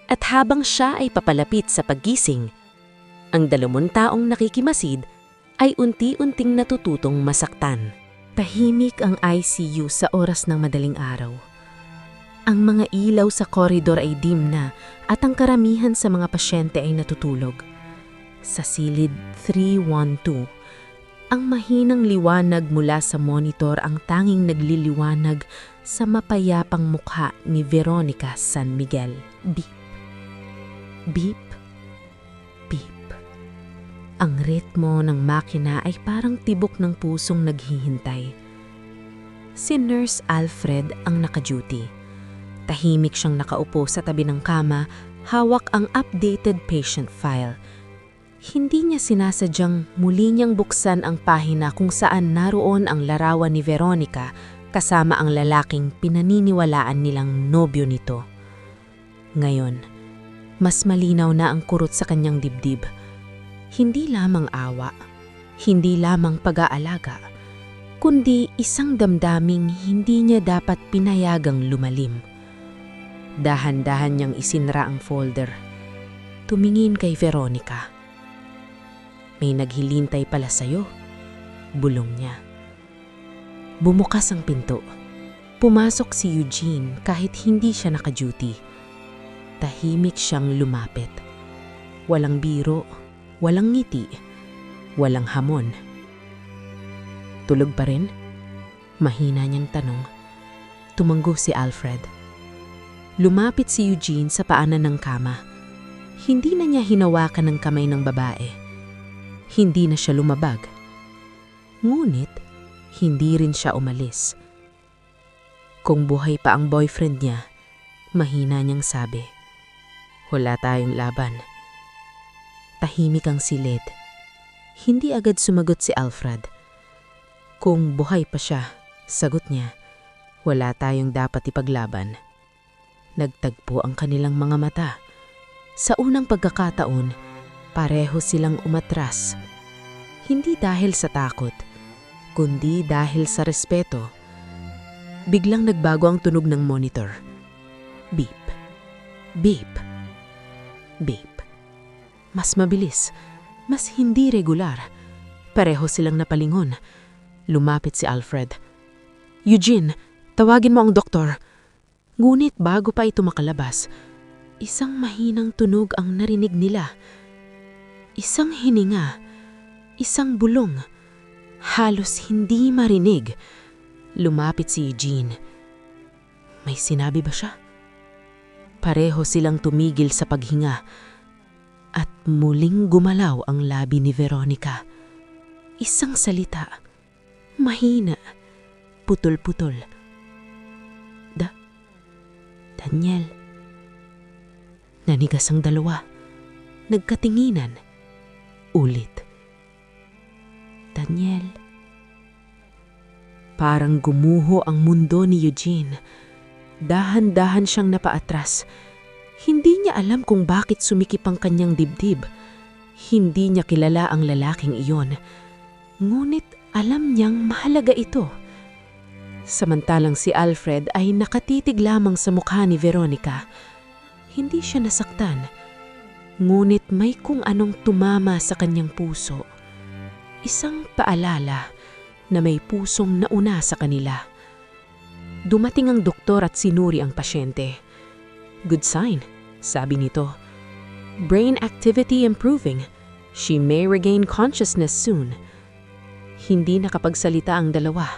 At habang siya ay papalapit sa paggising, ang 20 taong nakikimasid ay unti-unting natututong masaktan. Tahimik ang ICU sa oras ng madaling araw. Ang mga ilaw sa koridor ay dim na at ang karamihan sa mga pasyente ay natutulog. Sa silid 312, ang mahinang liwanag mula sa monitor ang tanging nagliliwanag sa mapayapang mukha ni Veronica San Miguel. Beep. Beep. Beep. Ang ritmo ng makina ay parang tibok ng pusong naghihintay. Si Nurse Alfred ang naka-duty. Tahimik siyang nakaupo sa tabi ng kama, hawak ang updated patient file. Hindi niya sinasadyang muli niyang buksan ang pahina kung saan naroon ang larawan ni Veronica kasama ang lalaking pinaniniwalaan nilang nobyo nito. Ngayon, mas malinaw na ang kurot sa kanyang dibdib. Hindi lamang awa, hindi lamang pag-aalaga, kundi isang damdaming hindi niya dapat pinayagang lumalim. Dahan-dahan niyang isinra ang folder. Tumingin kay Veronica. May naghilintay pala sa'yo, bulong niya. Bumukas ang pinto. Pumasok si Eugene kahit hindi siya naka-duty. Tahimik siyang lumapit. Walang biro, walang ngiti, walang hamon. Tulog pa rin? Mahina niyang tanong. Tumanggo si Alfred. Lumapit si Eugene sa paanan ng kama. Hindi na niya hinawakan ang kamay ng babae. Hindi na siya lumabag. Ngunit, hindi rin siya umalis. Kung buhay pa ang boyfriend niya, mahina niyang sabi, wala tayong laban. Tahimik ang silid. Hindi agad sumagot si Alfred. Kung buhay pa siya, sagot niya, wala tayong dapat ipaglaban. Nagtagpo ang kanilang mga mata. Sa unang pagkakataon, pareho silang umatras. Hindi dahil sa takot, kundi dahil sa respeto. Biglang nagbago ang tunog ng monitor. Beep. Beep. Beep. Mas mabilis, mas hindi regular. Pareho silang napalingon. Lumapit si Alfred. Eugene, tawagin mo ang doktor. Ngunit bago pa ito makalabas, isang mahinang tunog ang narinig nila. Isang hininga, isang bulong, halos hindi marinig. Lumapit si Eugene. May sinabi ba siya? Pareho silang tumigil sa paghinga at muling gumalaw ang labi ni Veronica. Isang salita, mahina, putol-putol. Daniel. Nanigas ang dalawa. Nagkatinginan. Ulit. Daniel. Parang gumuho ang mundo ni Eugene. Dahan-dahan siyang napaatras. Hindi niya alam kung bakit sumikip ang kanyang dibdib. Hindi niya kilala ang lalaking iyon. Ngunit alam niyang mahalaga ito. Samantalang si Alfred ay nakatitig lamang sa mukha ni Veronica. Hindi siya nasaktan, ngunit may kung anong tumama sa kanyang puso. Isang paalala na may pusong nauna sa kanila. Dumating ang doktor at sinuri ang pasyente. Good sign, sabi nito. Brain activity improving. She may regain consciousness soon. Hindi nakapagsalita ang dalawa.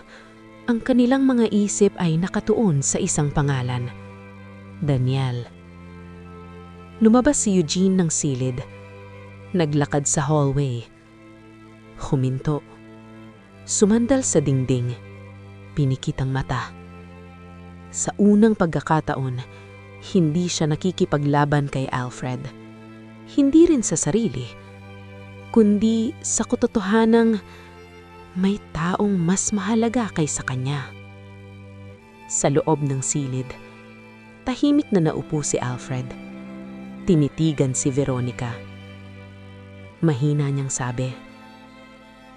Ang kanilang mga isip ay nakatuon sa isang pangalan. Daniel. Lumabas si Eugene ng silid. Naglakad sa hallway. Huminto. Sumandal sa dingding. Pinikit ang mata. Sa unang pagkakataon, hindi siya nakikipaglaban kay Alfred. Hindi rin sa sarili, kundi sa katotohanang may taong mas mahalaga kaysa kanya. Sa loob ng silid, tahimik na naupo si Alfred. Tinitigan si Veronica. Mahina niyang sabi,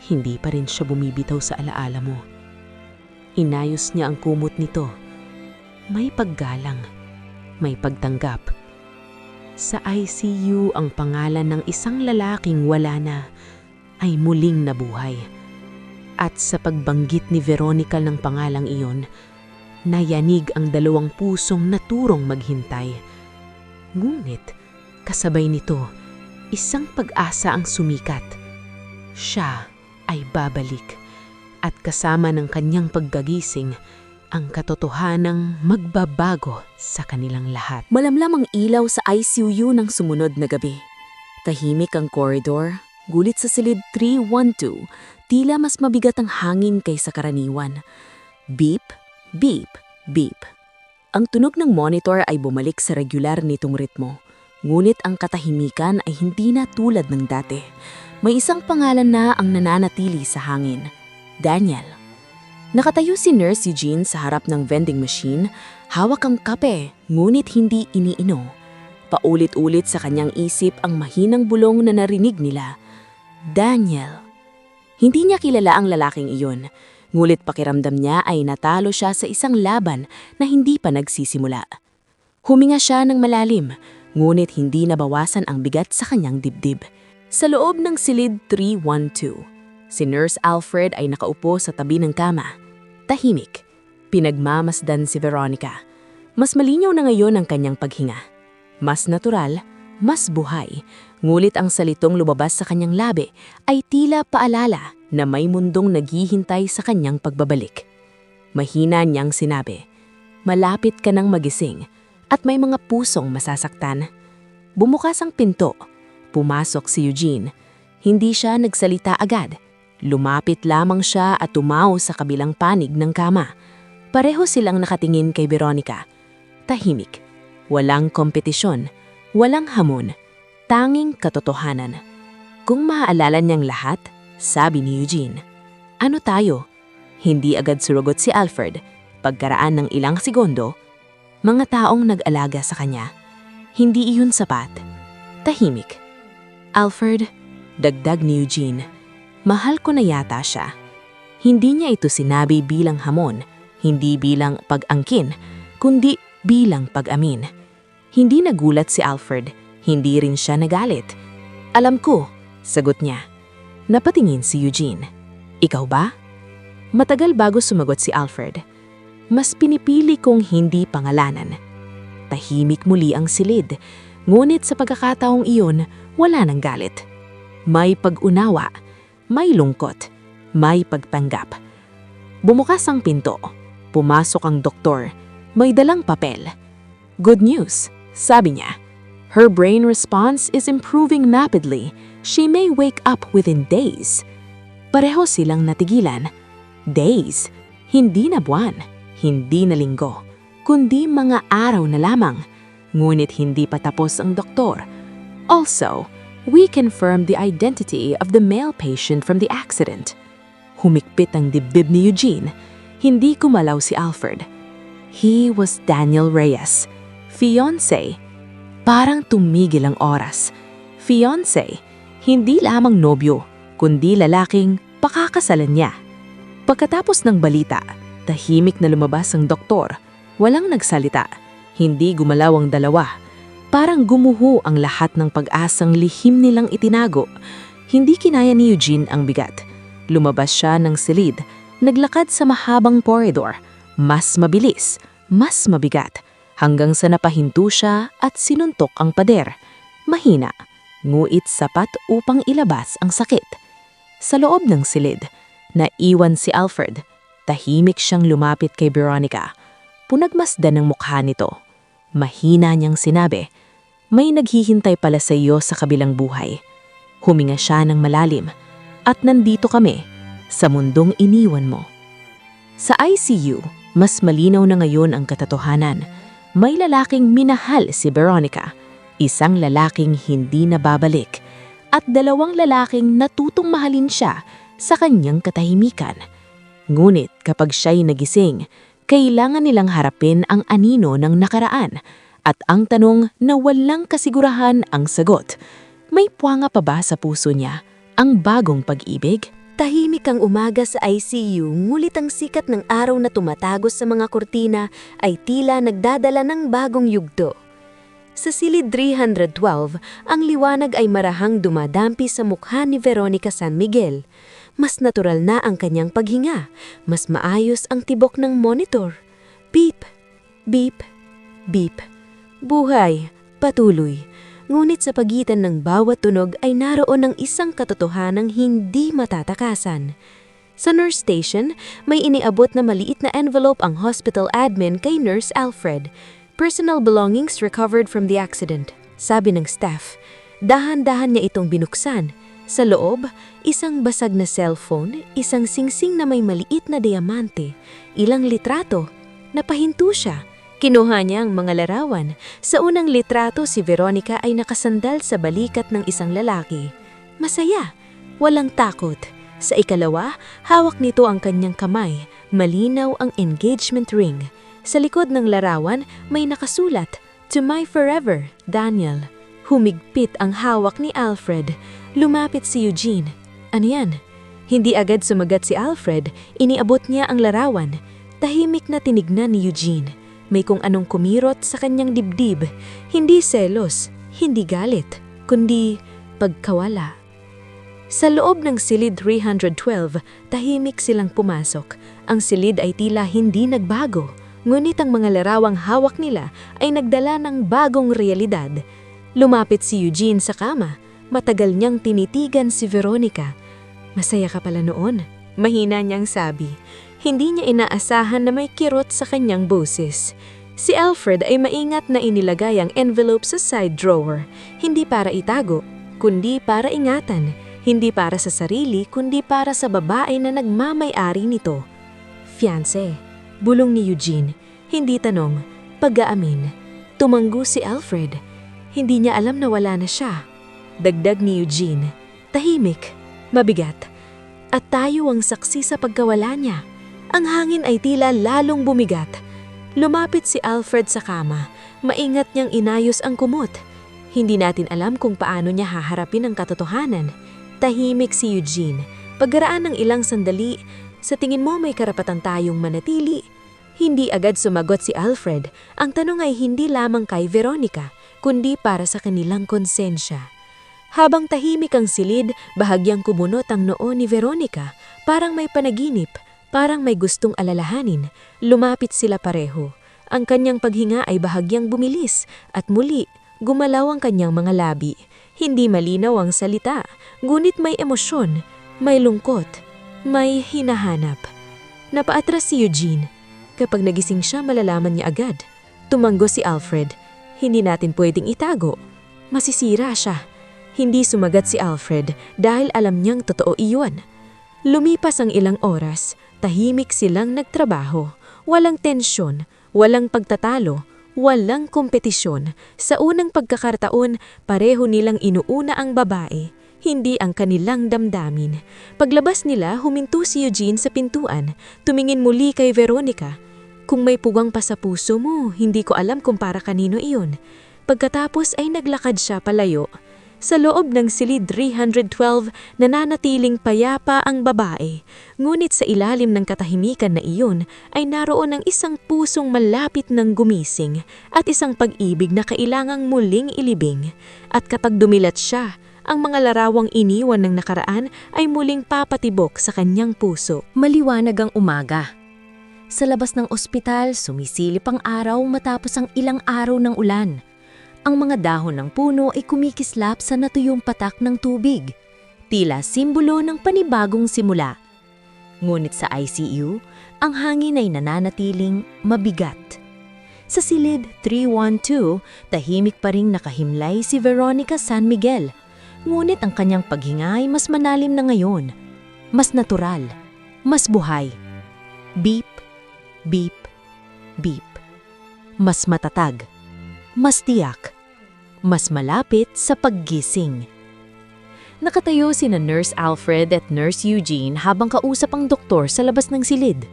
hindi pa rin siya bumibitaw sa alaala mo. Inayos niya ang kumot nito. May paggalang, may pagtanggap. Sa ICU ang pangalan ng isang lalaking wala na ay muling nabuhay. At sa pagbanggit ni Veronica ng pangalang iyon, nayanig ang dalawang pusong naturong maghintay. Ngunit kasabay nito, isang pag-asa ang sumikat. Siya ay babalik at kasama ng kanyang paggagising, ang katotohanang magbabago sa kanilang lahat. Malamlam ang ilaw sa ICU ng sumunod na gabi. Tahimik ang koridor, gulit sa silid 312, tila mas mabigat ang hangin kaysa karaniwan. Beep, beep, beep. Ang tunog ng monitor ay bumalik sa regular nitong ritmo. Ngunit ang katahimikan ay hindi na tulad ng dati. May isang pangalan na ang nananatili sa hangin. Daniel. Nakatayo si Nurse Eugene sa harap ng vending machine, hawak ang kape, ngunit hindi iniinom. Paulit-ulit sa kanyang isip ang mahinang bulong na narinig nila. Daniel. Hindi niya kilala ang lalaking iyon, ngulit pakiramdam niya ay natalo siya sa isang laban na hindi pa nagsisimula. Huminga siya ng malalim, ngunit hindi nabawasan ang bigat sa kanyang dibdib. Sa loob ng silid 312, si Nurse Alfred ay nakaupo sa tabi ng kama. Tahimik. Pinagmamasdan si Veronica. Mas malinaw na ngayon ang kanyang paghinga. Mas natural, mas buhay. Ngulit ang salitong lumabas sa kanyang labi ay tila paalala na may mundong naghihintay sa kanyang pagbabalik. Mahina niyang sinabi, malapit ka nang magising at may mga pusong masasaktan. Bumukas ang pinto. Pumasok si Eugene. Hindi siya nagsalita agad. Lumapit lamang siya at tumaw sa kabilang panig ng kama. Pareho silang nakatingin kay Veronica. Tahimik. Walang kompetisyon. Walang hamon. Tanging katotohanan. Kung maaalala niyang lahat, sabi ni Eugene, ano tayo? Hindi agad surugot si Alfred. Pagkaraan ng ilang segundo, mga taong nag-alaga sa kanya. Hindi iyon sapat. Tahimik. Alfred, dagdag ni Eugene, mahal ko na yata siya. Hindi niya ito sinabi bilang hamon, hindi bilang pag-angkin, kundi bilang pag-amin. Hindi nagulat si Alfred, hindi rin siya nagalit. Alam ko, sagot niya. Napatingin si Eugene. Ikaw ba? Matagal bago sumagot si Alfred. Mas pinipili kong hindi pangalanan. Tahimik muli ang silid, ngunit sa pagkakataong iyon, wala nang galit. May pag-unawa, may lungkot, may pagpanggap. Bumukas ang pinto. Pumasok ang doktor. May dalang papel. Good news, sabi niya. Her brain response is improving rapidly. She may wake up within days. Pareho silang natigilan. Days, hindi na buwan, hindi na linggo, kundi mga araw na lamang. Ngunit hindi pa tapos ang doktor. Also, we confirmed the identity of the male patient from the accident. Humikpit ang dibdib ni Eugene. Hindi kumalaw si Alfred. He was Daniel Reyes, fiancé. Parang tumigil ang oras. Fiancé, hindi lamang nobyo, kundi lalaking pakakasalan niya. Pagkatapos ng balita, tahimik na lumabas ang doktor. Walang nagsalita. Hindi gumalaw ang dalawa. Parang gumuho ang lahat ng pag-asang lihim nilang itinago. Hindi kinaya ni Eugene ang bigat. Lumabas siya ng silid, naglakad sa mahabang corridor. Mas mabilis, mas mabigat, hanggang sa napahinto siya at sinuntok ang pader. Mahina, nguit sapat upang ilabas ang sakit. Sa loob ng silid, naiwan si Alfred. Tahimik siyang lumapit kay Veronica. Punagmasdan ng mukha nito. Mahina niyang sinabi, "May naghihintay pala sa iyo sa kabilang buhay." Huminga siya ng malalim. "At nandito kami, sa mundong iniwan mo." Sa ICU, mas malinaw na ngayon ang katotohanan. May lalaking minahal si Veronica, isang lalaking hindi nababalik, at dalawang lalaking natutong mahalin siya sa kanyang katahimikan. Ngunit kapag siya'y nagising, kailangan nilang harapin ang anino ng nakaraan at ang tanong na walang kasigurahan ang sagot. May puwanga pa ba sa puso niya ang bagong pag-ibig? Tahimik ang umaga sa ICU, ngulit ang sikat ng araw na tumatagos sa mga kurtina ay tila nagdadala ng bagong yugto. Sa silid 312, ang liwanag ay marahang dumadampi sa mukha ni Veronica San Miguel. Mas natural na ang kanyang paghinga, mas maayos ang tibok ng monitor. Beep, beep, beep. Buhay, patuloy. Ngunit sa pagitan ng bawat tunog ay naroon ang isang katotohanang hindi matatakasan. Sa nurse station, may iniabot na maliit na envelope ang hospital admin kay Nurse Alfred. Personal belongings recovered from the accident, sabi ng staff. Dahan-dahan niya itong binuksan. Sa loob, isang basag na cellphone, isang singsing na may maliit na diamante, ilang litrato. Napahinto siya. Kinuha niya ang mga larawan. Sa unang litrato, si Veronica ay nakasandal sa balikat ng isang lalaki. Masaya, walang takot. Sa ikalawa, hawak nito ang kanyang kamay. Malinaw ang engagement ring. Sa likod ng larawan, may nakasulat, "To my forever, Daniel." Humigpit ang hawak ni Alfred. Lumapit si Eugene. "Ano yan?" Hindi agad sumagat si Alfred. Iniabot niya ang larawan. Tahimik na tinignan ni Eugene. May kung anong kumirot sa kanyang dibdib. Hindi selos, hindi galit, kundi pagkawala. Sa loob ng silid 312, tahimik silang pumasok. Ang silid ay tila hindi nagbago, ngunit ang mga larawang hawak nila ay nagdala ng bagong realidad. Lumapit si Eugene sa kama. Matagal niyang tinitigan si Veronica. "Masaya ka pala noon," mahina niyang sabi. Hindi niya inaasahan na may kirot sa kanyang boses. Si Alfred ay maingat na inilagay ang envelope sa side drawer. Hindi para itago, kundi para ingatan. Hindi para sa sarili, kundi para sa babae na nagmamay-ari nito. "Fiancé," bulong ni Eugene. Hindi tanong, pag-aamin. Tumanggo si Alfred. Hindi niya alam na wala na siya. Dagdag ni Eugene. Tahimik, mabigat. At tayo ang saksi sa pagkawala niya. Ang hangin ay tila lalong bumigat. Lumapit si Alfred sa kama. Maingat niyang inayos ang kumot. Hindi natin alam kung paano niya haharapin ang katotohanan. Tahimik si Eugene. Pagkaraan ng ilang sandali, "Sa tingin mo may karapatan tayong manatili?" Hindi agad sumagot si Alfred. Ang tanong ay hindi lamang kay Veronica, kundi para sa kanilang konsensya. Habang tahimik ang silid, bahagyang kumunot ang noo ni Veronica. Parang may panaginip. Parang may gustong alalahanin. Lumapit sila pareho. Ang kanyang paghinga ay bahagyang bumilis at muli, gumalaw ang kanyang mga labi. Hindi malinaw ang salita, ngunit may emosyon, may lungkot, may hinahanap. Napaatras si Eugene. Kapag nagising siya, malalaman niya agad. Tumanggo si Alfred. Hindi natin pwedeng itago. Masisira siya. Hindi sumagat si Alfred dahil alam niyang totoo iyon. Lumipas ang ilang oras. Tahimik silang nagtrabaho. Walang tensyon, walang pagtatalo, walang kompetisyon. Sa unang pagkakataon, pareho nilang inuuna ang babae, hindi ang kanilang damdamin. Paglabas nila, huminto si Eugene sa pintuan. Tumingin muli kay Veronica. "Kung may puwang pa sa puso mo, hindi ko alam kung para kanino iyon." Pagkatapos ay naglakad siya palayo. Sa loob ng silid 312, nananatiling payapa ang babae. Ngunit sa ilalim ng katahimikan na iyon ay naroon ang isang pusong malapit ng gumising at isang pag-ibig na kailangang muling ilibing. At kapag dumilat siya, ang mga larawang iniwan ng nakaraan ay muling papatibok sa kanyang puso. Maliwanag ang umaga. Sa labas ng ospital, sumisilip ang araw matapos ang ilang araw ng ulan. Ang mga dahon ng puno ay kumikislap sa natuyong patak ng tubig, tila simbolo ng panibagong simula. Ngunit sa ICU, ang hangin ay nananatiling mabigat. Sa silid 312, tahimik pa ring nakahimlay si Veronica San Miguel. Ngunit ang kanyang paghinga ay mas malalim na ngayon. Mas natural, mas buhay. Beep, beep, beep. Mas matatag, mas tiyak, mas malapit sa paggising. Nakatayo sina Nurse Alfred at Nurse Eugene habang kausap ang doktor sa labas ng silid.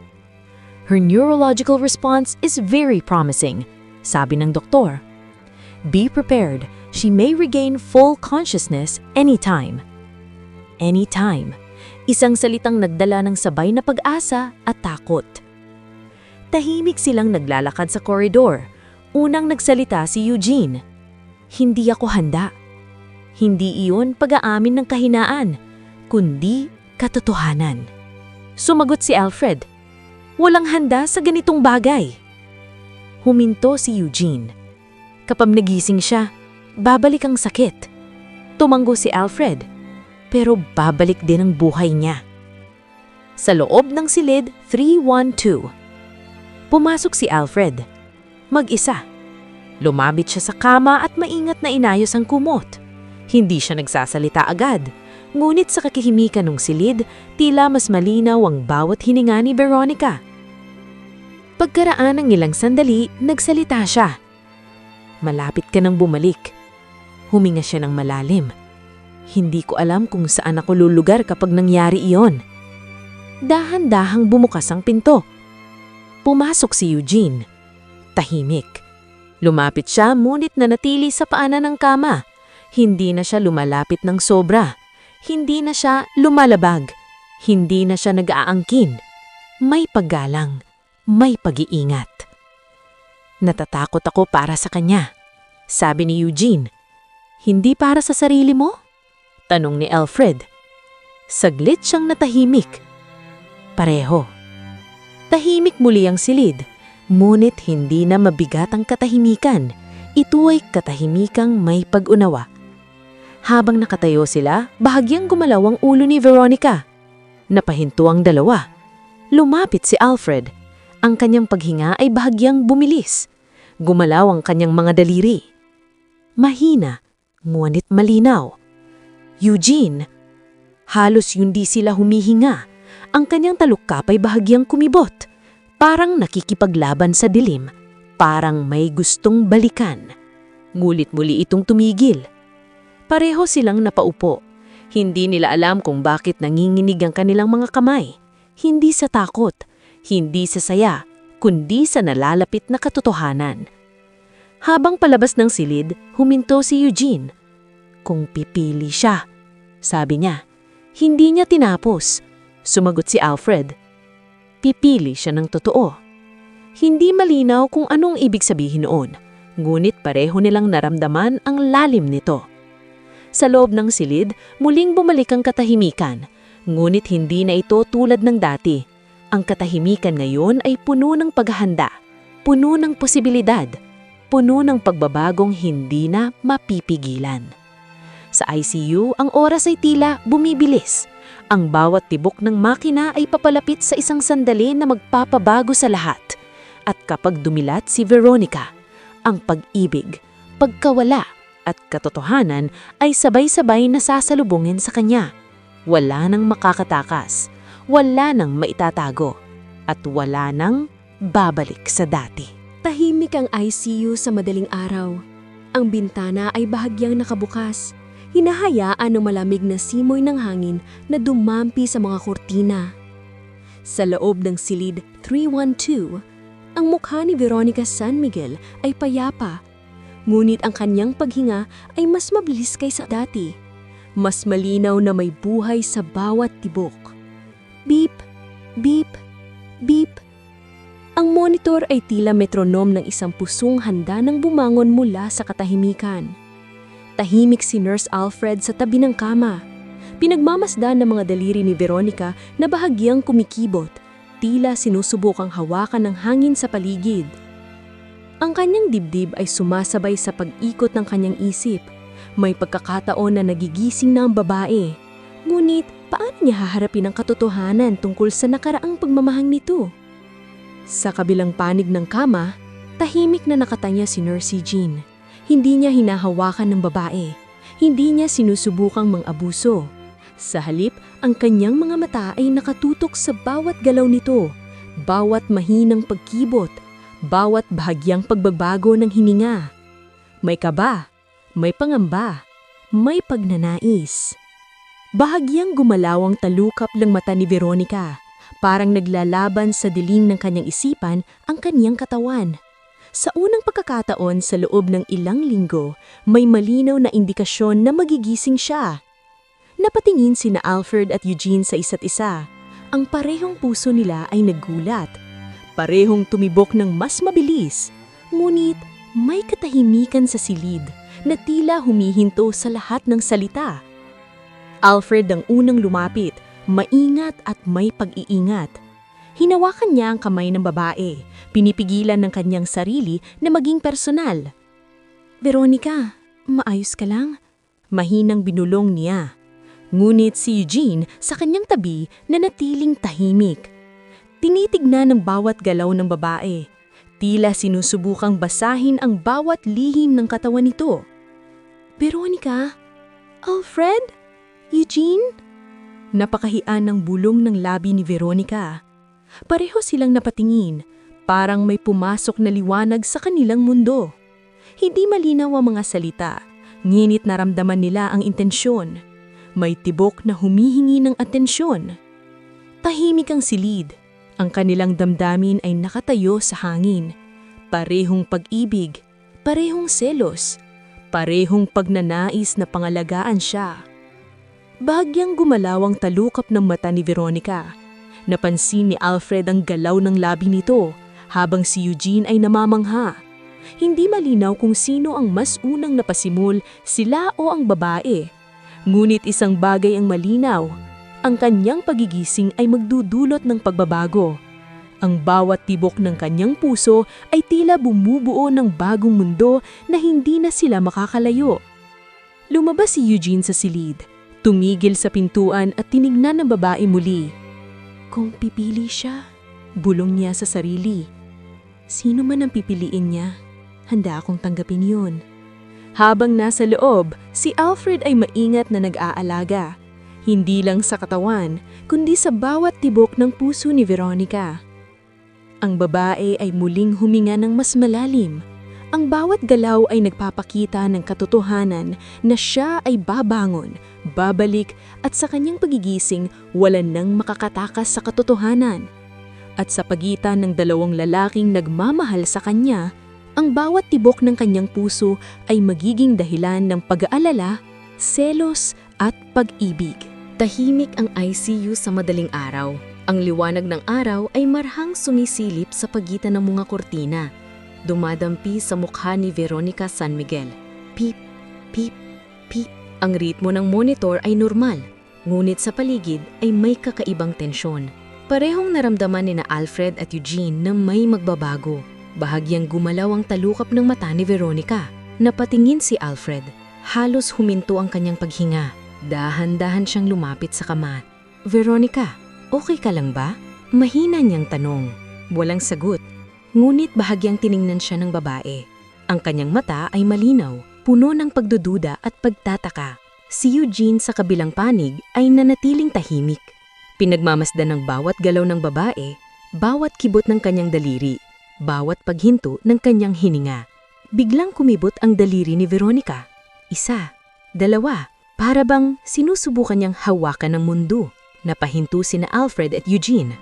Her neurological response is very promising, sabi ng doktor. Be prepared, she may regain full consciousness anytime. Anytime. Isang salitang nagdala ng sabay na pag-asa at takot. Tahimik silang naglalakad sa koridor. Unang nagsalita si Eugene. Hindi ako handa. Hindi iyon pag-aamin ng kahinaan, kundi katotohanan. Sumagot si Alfred. Walang handa sa ganitong bagay. Huminto si Eugene. Kapag nagising siya, babalik ang sakit. Tumanggo si Alfred, pero babalik din ang buhay niya. Sa loob ng silid 312, pumasok si Alfred. Mag-isa. Lumapit siya sa kama at maingat na inayos ang kumot. Hindi siya nagsasalita agad, ngunit sa kakahimikan ng silid, tila mas malinaw ang bawat hininga ni Veronica. Pagkaraan ng ilang sandali, nagsalita siya. Malapit ka nang bumalik. Huminga siya ng malalim. Hindi ko alam kung saan ako lulugar kapag nangyari iyon. Dahan-dahang bumukas ang pinto. Pumasok si Eugene. Tahimik. Lumapit siya ngunit nanatili sa paanan ng kama. Hindi na siya lumalapit ng sobra. Hindi na siya lumalabag. Hindi na siya nag-aangkin. May paggalang. May pag-iingat. Natatakot ako para sa kanya, sabi ni Eugene. Hindi para sa sarili mo? Tanong ni Alfred. Saglit siyang natahimik. Pareho. Tahimik muli ang silid, ngunit hindi na mabigat ang katahimikan. Ito ay katahimikang may pag-unawa. Habang nakatayo sila, bahagyang gumalaw ang ulo ni Veronica. Napahinto ang dalawa. Lumapit si Alfred. Ang kanyang paghinga ay bahagyang bumilis. Gumalaw ang kanyang mga daliri. Mahina, ngunit malinaw. Eugene, halos hindi sila humihinga. Ang kanyang talukap ay bahagyang kumibot. Parang nakikipaglaban sa dilim. Parang may gustong balikan. Ngulit muli itong tumigil. Pareho silang napaupo. Hindi nila alam kung bakit nanginginig ang kanilang mga kamay. Hindi sa takot. Hindi sa saya, kundi sa nalalapit na katotohanan. Habang palabas ng silid, huminto si Eugene. Kung pipili siya, sabi niya. Hindi niya tinapos. Sumagot si Alfred. Pipili siya ng totoo. Hindi malinaw kung anong ibig sabihin noon, ngunit pareho nilang naramdaman ang lalim nito. Sa loob ng silid, muling bumalik ang katahimikan, ngunit hindi na ito tulad ng dati. Ang katahimikan ngayon ay puno ng paghahanda, puno ng posibilidad, puno ng pagbabagong hindi na mapipigilan. Sa ICU, ang oras ay tila bumibilis. Ang bawat tibok ng makina ay papalapit sa isang sandali na magpapabago sa lahat. At kapag dumilat si Veronica, ang pag-ibig, pagkawala at katotohanan ay sabay-sabay na sasalubungin sa kanya. Wala nang makakatakas. Wala nang maitatago at wala nang babalik sa dati. Tahimik ang ICU sa madaling araw. Ang bintana ay bahagyang nakabukas. Hinahayaan ng malamig na simoy ng hangin na dumampi sa mga kurtina. Sa loob ng silid 312, ang mukha ni Veronica San Miguel ay payapa. Ngunit ang kanyang paghinga ay mas mabilis kaysa dati. Mas malinaw na may buhay sa bawat tibok. Beep, beep, beep. Ang monitor ay tila metronom ng isang pusong handa nang bumangon mula sa katahimikan. Tahimik si Nurse Alfred sa tabi ng kama. Pinagmamasdan ng mga daliri ni Veronica na bahagyang kumikibot, tila sinusubukang hawakan ng hangin sa paligid. Ang kanyang dibdib ay sumasabay sa pag-ikot ng kanyang isip. May pagkakataon na nagigising na ang babae. Ngunit, paano niya haharapin ang katotohanan tungkol sa nakaraang pagmamahal nito? Sa kabilang panig ng kama, tahimik na nakatanya si Nurse Jean. Hindi niya hinahawakan ng babae. Hindi niya sinusubukang mang-abuso. Sa halip, ang kanyang mga mata ay nakatutok sa bawat galaw nito, bawat mahinang pagkibot, bawat bahagyang pagbabago ng hininga. May kaba, may pangamba, may pagnanais. Bahagyang gumalaw ang talukap ng mata ni Veronica, parang naglalaban sa dilim ng kanyang isipan ang kanyang katawan. Sa unang pagkakataon sa loob ng ilang linggo, may malinaw na indikasyon na magigising siya. Napatingin sina Alfred at Eugene sa isa't isa. Ang parehong puso nila ay naggulat. Parehong tumibok ng mas mabilis, ngunit may katahimikan sa silid na tila humihinto sa lahat ng salita. Alfred ang unang lumapit, maingat at may pag-iingat. Hinawakan niya ang kamay ng babae, pinipigilan ng kanyang sarili na maging personal. "Veronica, maayos ka lang?" Mahinang binulong niya. Ngunit si Eugene sa kanyang tabi nanatiling tahimik. Tinitignan ng bawat galaw ng babae. Tila sinusubukang basahin ang bawat lihim ng katawan nito. "Veronica? Alfred? Eugene?" Napakahian ng bulong ng labi ni Veronica. Pareho silang napatingin, parang may pumasok na liwanag sa kanilang mundo. Hindi malinaw ang mga salita, ngunit naramdaman nila ang intensyon. May tibok na humihingi ng atensyon. Tahimik ang silid. Ang kanilang damdamin ay nakatayo sa hangin. Parehong pag-ibig, parehong selos, parehong pagnanais na pangalagaan siya. Bahagyang gumalaw ang talukap ng mata ni Veronica. Napansin ni Alfred ang galaw ng labi nito, habang si Eugene ay namamangha. Hindi malinaw kung sino ang mas unang napasimul, sila o ang babae. Ngunit isang bagay ang malinaw. Ang kanyang pagigising ay magdudulot ng pagbabago. Ang bawat tibok ng kanyang puso ay tila bumubuo ng bagong mundo na hindi na sila makakalayo. Lumabas si Eugene sa silid, tumigil sa pintuan at tinignan ng babae muli. Kung pipili siya, bulong niya sa sarili. Sino man ang pipiliin niya, handa akong tanggapin yun. Habang nasa loob, si Alfred ay maingat na nag-aalaga. Hindi lang sa katawan, kundi sa bawat tibok ng puso ni Veronica. Ang babae ay muling huminga ng mas malalim. Ang bawat galaw ay nagpapakita ng katotohanan na siya ay babangon, babalik at sa kanyang pagigising wala nang makakatakas sa katotohanan. At sa pagitan ng dalawang lalaking nagmamahal sa kanya, ang bawat tibok ng kanyang puso ay magiging dahilan ng pag-aalala, selos at pag-ibig. Tahimik ang ICU sa madaling araw. Ang liwanag ng araw ay marhang sumisilip sa pagitan ng mga kortina. Dumadampi sa mukha ni Veronica San Miguel. Pip, pip, pip. Ang ritmo ng monitor ay normal, ngunit sa paligid ay may kakaibang tensyon. Parehong naramdaman ni na Alfred at Eugene na may magbabago. Bahagyang gumalaw ang talukap ng mata ni Veronica. Napatingin si Alfred. Halos huminto ang kanyang paghinga. Dahan-dahan siyang lumapit sa kama. "Veronica, okay ka lang ba?" Mahina niyang tanong. Walang sagot. Ngunit bahagyang tiningnan siya ng babae. Ang kanyang mata ay malinaw, puno ng pagdududa at pagtataka. Si Eugene sa kabilang panig ay nanatiling tahimik. Pinagmamasdan ng bawat galaw ng babae, bawat kibot ng kanyang daliri, bawat paghinto ng kanyang hininga. Biglang kumibot ang daliri ni Veronica. Isa, dalawa, para bang sinusubukan niyang hawakan ng mundo. Napahinto sina Alfred at Eugene.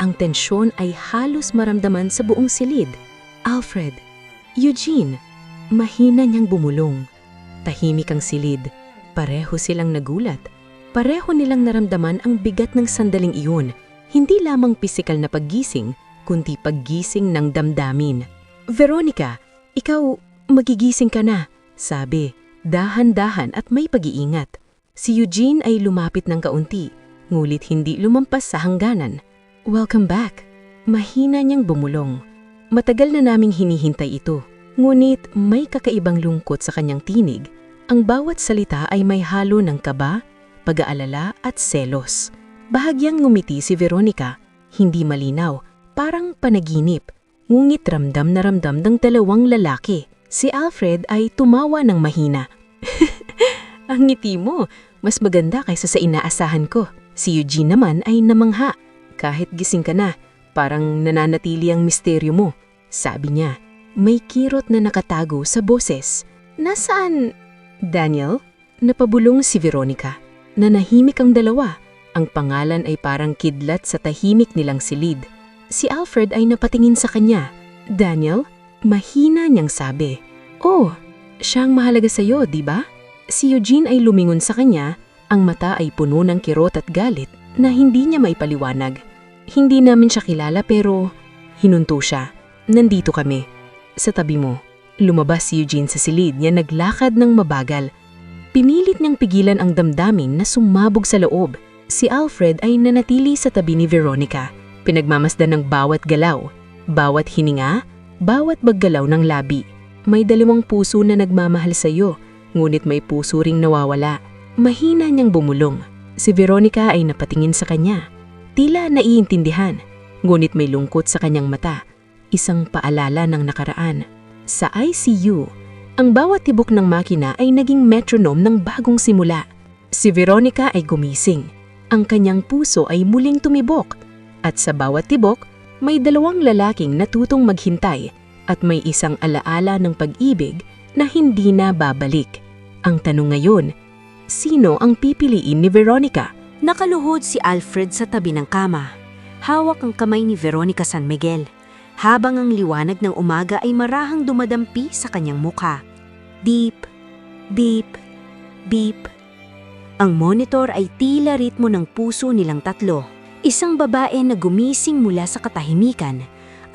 Ang tensyon ay halos maramdaman sa buong silid. Alfred, Eugene, mahina niyang bumulong. Tahimik ang silid. Pareho silang nagulat. Pareho nilang naramdaman ang bigat ng sandaling iyon. Hindi lamang pisikal na paggising, kundi paggising ng damdamin. "Veronica, ikaw magigising ka na," sabi, dahan-dahan at may pag-iingat. Si Eugene ay lumapit ng kaunti, ngulit hindi lumampas sa hangganan. "Welcome back." Mahina niyang bumulong. Matagal na naming hinihintay ito, ngunit may kakaibang lungkot sa kanyang tinig. Ang bawat salita ay may halo ng kaba, pag-aalala at selos. Bahagyang ngumiti si Veronica, hindi malinaw, parang panaginip. Ngunit ramdam na ramdam ng dalawang lalaki. Si Alfred ay tumawa ng mahina. Ang ngiti mo, mas maganda kaysa sa inaasahan ko. Si Eugene naman ay namangha. Kahit gising ka na, parang nananatili ang misteryo mo. Sabi niya, may kirot na nakatago sa boses. Nasaan? Daniel? Napabulong si Veronica. Nanahimik ang dalawa. Ang pangalan ay parang kidlat sa tahimik nilang silid. Si Alfred ay napatingin sa kanya. Daniel? Mahina niyang sabi. Oh, siyang mahalaga sa'yo, di ba? Si Eugene ay lumingon sa kanya. Ang mata ay puno ng kirot at galit na hindi niya maipaliwanag. Hindi namin siya kilala pero hinunto siya. Nandito kami. Sa tabi mo. Lumabas si Eugene sa silid niya, naglakad ng mabagal. Pinilit niyang pigilan ang damdamin na sumabog sa loob. Si Alfred ay nanatili sa tabi ni Veronica. Pinagmamasdan ng bawat galaw, bawat hininga, bawat baggalaw ng labi. May dalawang puso na nagmamahal sa iyo, ngunit may puso ring nawawala. Mahina niyang bumulong. Si Veronica ay napatingin sa kanya. Tila naiintindihan, ngunit may lungkot sa kanyang mata. Isang paalala ng nakaraan. Sa ICU, ang bawat tibok ng makina ay naging metronome ng bagong simula. Si Veronica ay gumising. Ang kanyang puso ay muling tumibok. At sa bawat tibok, may dalawang lalaking natutong maghintay at may isang alaala ng pag-ibig na hindi na babalik. Ang tanong ngayon, sino ang pipiliin ni Veronica? Nakaluhod si Alfred sa tabi ng kama. Hawak ang kamay ni Veronica San Miguel, habang ang liwanag ng umaga ay marahang dumadampi sa kanyang mukha. Beep, beep, beep. Ang monitor ay tila ritmo ng puso nilang tatlo. Isang babae na gumising mula sa katahimikan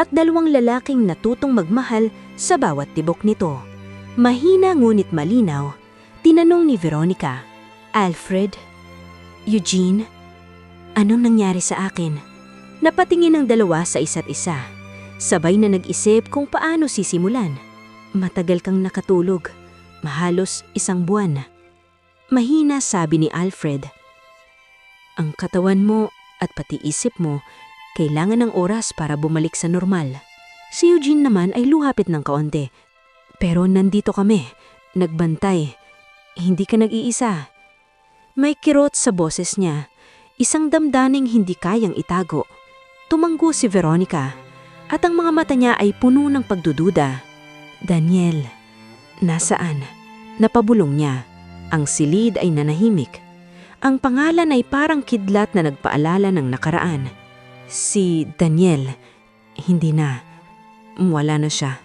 at dalawang lalaking natutong magmahal sa bawat tibok nito. Mahina ngunit malinaw, tinanong ni Veronica, Alfred, Eugene, anong nangyari sa akin? Napatingin ang dalawa sa isa't isa. Sabay na nag-isip kung paano sisimulan. Matagal kang nakatulog, mahalos 1 buwan. Mahina sabi ni Alfred, ang katawan mo at pati isip mo, kailangan ng oras para bumalik sa normal. Si Eugene naman ay luhapit ng kaunti. Pero nandito kami, nagbantay. Hindi ka nag-iisa. May kirot sa boses niya, isang damdaning hindi kayang itago. Tumanggo si Veronica, at ang mga mata niya ay puno ng pagdududa. Daniel, nasaan? Napabulong niya. Ang silid ay nanahimik. Ang pangalan ay parang kidlat na nagpaalala ng nakaraan. Si Daniel, hindi na. Wala na siya.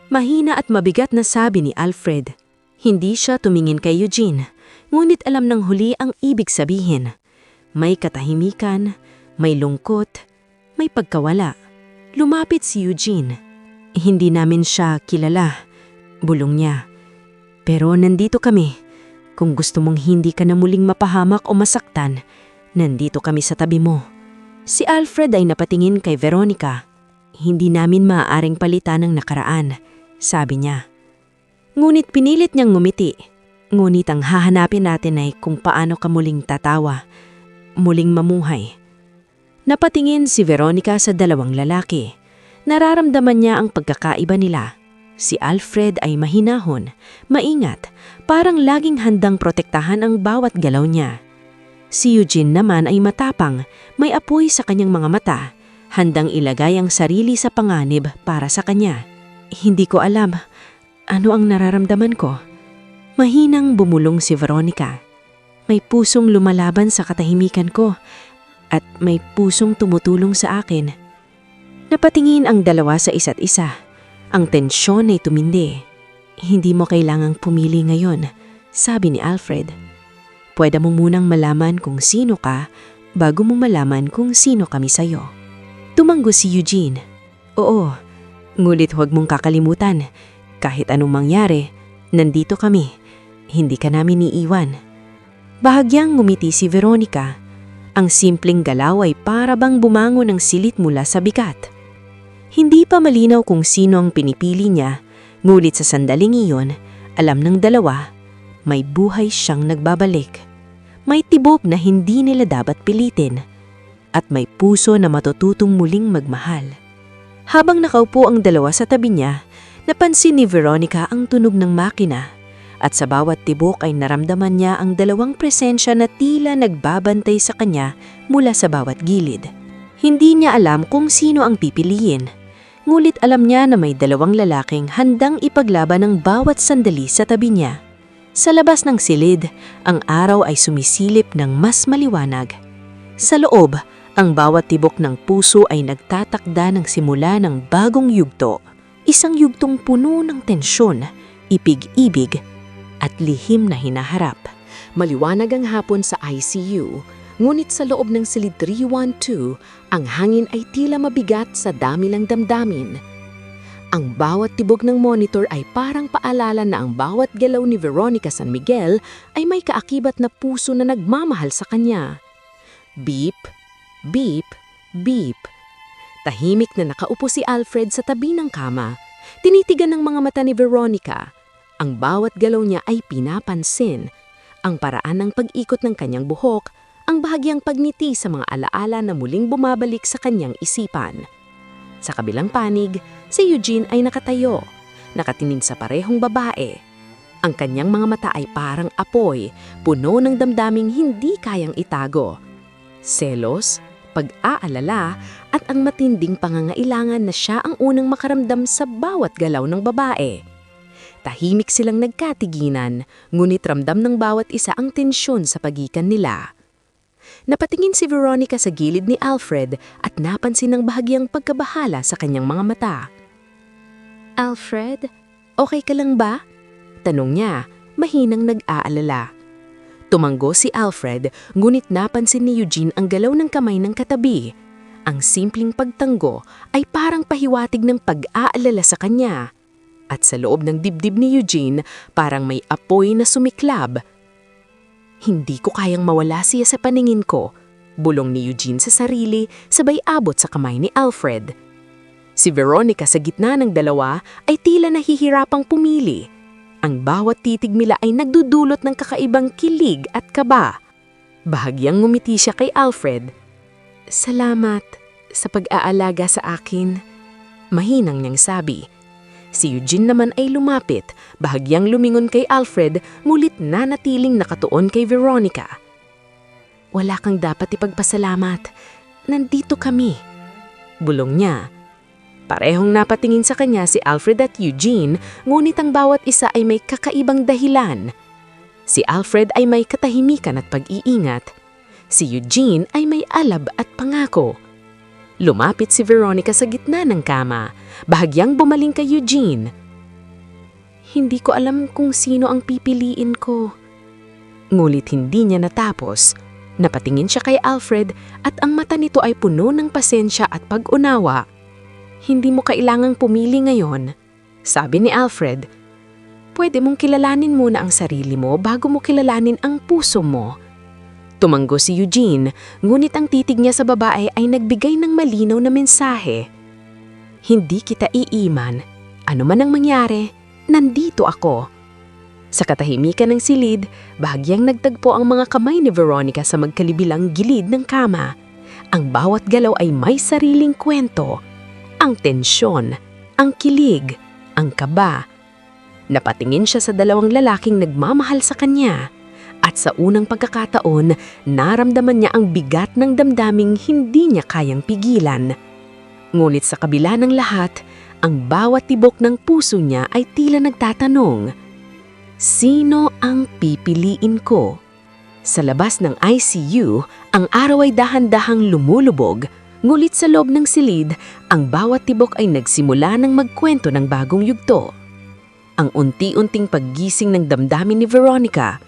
Mahina at mabigat na sabi ni Alfred. Hindi siya tumingin kay Eugene, ngunit alam ng huli ang ibig sabihin. May katahimikan, may lungkot, may pagkawala. Lumapit si Eugene. Hindi namin siya kilala, bulong niya. Pero nandito kami. Kung gusto mong hindi ka na muling mapahamak o masaktan, nandito kami sa tabi mo. Si Alfred ay napatingin kay Veronica. Hindi namin maaaring palitan ng nakaraan, sabi niya. Ngunit pinilit niyang ngumiti. Ngunit ang hahanapin natin ay kung paano ka muling tatawa, muling mamuhay. Napatingin si Veronica sa dalawang lalaki. Nararamdaman niya ang pagkakaiba nila. Si Alfred ay mahinahon, maingat, parang laging handang protektahan ang bawat galaw niya. Si Eugene naman ay matapang, may apoy sa kanyang mga mata, handang ilagay ang sarili sa panganib para sa kanya. Hindi ko alam, ano ang nararamdaman ko? Mahinang bumulong si Veronica. May pusong lumalaban sa katahimikan ko, at may pusong tumutulong sa akin. Napatingin ang dalawa sa isa't isa. Ang tensyon ay tumindi. Hindi mo kailangang pumili ngayon, sabi ni Alfred. Pwede mo munang malaman kung sino ka bago mo malaman kung sino kami sa'yo. Tumanggo si Eugene. Oo, ngulit huwag mong kakalimutan. Kahit anong mangyari, nandito kami. Hindi ka namin iiwan. Bahagyang ngumiti si Veronica. Ang simpleng galaw ay para bang bumangon ng silit mula sa bigat. Hindi pa malinaw kung sino ang pinipili niya, ngulit sa sandaling iyon, alam ng dalawa, may buhay siyang nagbabalik. May tibok na hindi nila dapat pilitin, at may puso na matututong muling magmahal. Habang nakaupo ang dalawa sa tabi niya, napansin ni Veronica ang tunog ng makina, at sa bawat tibok ay naramdaman niya ang dalawang presensya na tila nagbabantay sa kanya mula sa bawat gilid. Hindi niya alam kung sino ang pipiliin, ngulit alam niya na may dalawang lalaking handang ipaglaban ang bawat sandali sa tabi niya. Sa labas ng silid, ang araw ay sumisilip ng mas maliwanag. Sa loob, ang bawat tibok ng puso ay nagtatakda ng simula ng bagong yugto. Isang yugtong puno ng tensyon, ipig-ibig, at lihim na hinaharap. Maliwanag ang hapon sa ICU, ngunit sa loob ng silid 312, ang hangin ay tila mabigat sa dami ng damdamin. Ang bawat tibok ng monitor ay parang paalala na ang bawat galaw ni Veronica San Miguel ay may kaakibat na puso na nagmamahal sa kanya. Beep, beep, beep. Tahimik na nakaupo si Alfred sa tabi ng kama. Tinitigan ng mga mata ni Veronica. Ang bawat galaw niya ay pinapansin. Ang paraan ng pag-ikot ng kanyang buhok, ang bahagyang pagngiti sa mga alaala na muling bumabalik sa kanyang isipan. Sa kabilang panig, si Eugene ay nakatayo, nakatingin sa parehong babae. Ang kanyang mga mata ay parang apoy, puno ng damdaming hindi kayang itago. Selos, pag-aalala, at ang matinding pangangailangan na siya ang unang makaramdam sa bawat galaw ng babae. Tahimik silang nagkatiginan, ngunit ramdam ng bawat isa ang tensyon sa pagitan nila. Napatingin si Veronica sa gilid ni Alfred at napansin ng bahagyang pagkabahala sa kanyang mga mata. "Alfred, okay ka lang ba?" Tanong niya, mahinang nag-aalala. Tumanggo si Alfred, ngunit napansin ni Eugene ang galaw ng kamay ng katabi. Ang simpleng pagtanggo ay parang pahiwatig ng pag-aalala sa kanya. At sa loob ng dibdib ni Eugene, parang may apoy na sumiklab. "Hindi ko kayang mawala siya sa paningin ko," bulong ni Eugene sa sarili, sabay abot sa kamay ni Alfred. Si Veronica sa gitna ng dalawa ay tila nahihirapang pumili. Ang bawat titig nila ay nagdudulot ng kakaibang kilig at kaba. Bahagyang ngumiti siya kay Alfred. "Salamat sa pag-aalaga sa akin," mahinang niyang sabi. Si Eugene naman ay lumapit, bahagyang lumingon kay Alfred, ngulit nanatiling nakatuon kay Veronica. "Wala kang dapat ipagpasalamat. Nandito kami," bulong niya. Parehong napatingin sa kanya si Alfred at Eugene, ngunit ang bawat isa ay may kakaibang dahilan. Si Alfred ay may katahimikan at pag-iingat. Si Eugene ay may alab at pangako. Lumapit si Veronica sa gitna ng kama, bahagyang bumaling kay Eugene. "Hindi ko alam kung sino ang pipiliin ko." Ngulit hindi niya natapos. Napatingin siya kay Alfred at ang mata nito ay puno ng pasensya at pag-unawa. "Hindi mo kailangang pumili ngayon," sabi ni Alfred. "Pwede mong kilalanin muna ang sarili mo bago mo kilalanin ang puso mo." Tumanggo si Eugene, ngunit ang titig niya sa babae ay nagbigay ng malinaw na mensahe. "Hindi kita iiman. Ano man ang mangyari, nandito ako." Sa katahimikan ng silid, bahagyang nagtagpo ang mga kamay ni Veronica sa magkalibilang gilid ng kama. Ang bawat galaw ay may sariling kwento. Ang tensyon, ang kilig, ang kaba. Napatingin siya sa dalawang lalaking nagmamahal sa kanya. At sa unang pagkakataon, naramdaman niya ang bigat ng damdaming hindi niya kayang pigilan. Ngunit sa kabila ng lahat, ang bawat tibok ng puso niya ay tila nagtatanong, "Sino ang pipiliin ko?" Sa labas ng ICU, ang araw ay dahan-dahang lumulubog, ngulit sa loob ng silid, ang bawat tibok ay nagsimula ng magkwento ng bagong yugto. Ang unti-unting paggising ng damdamin ni Veronica,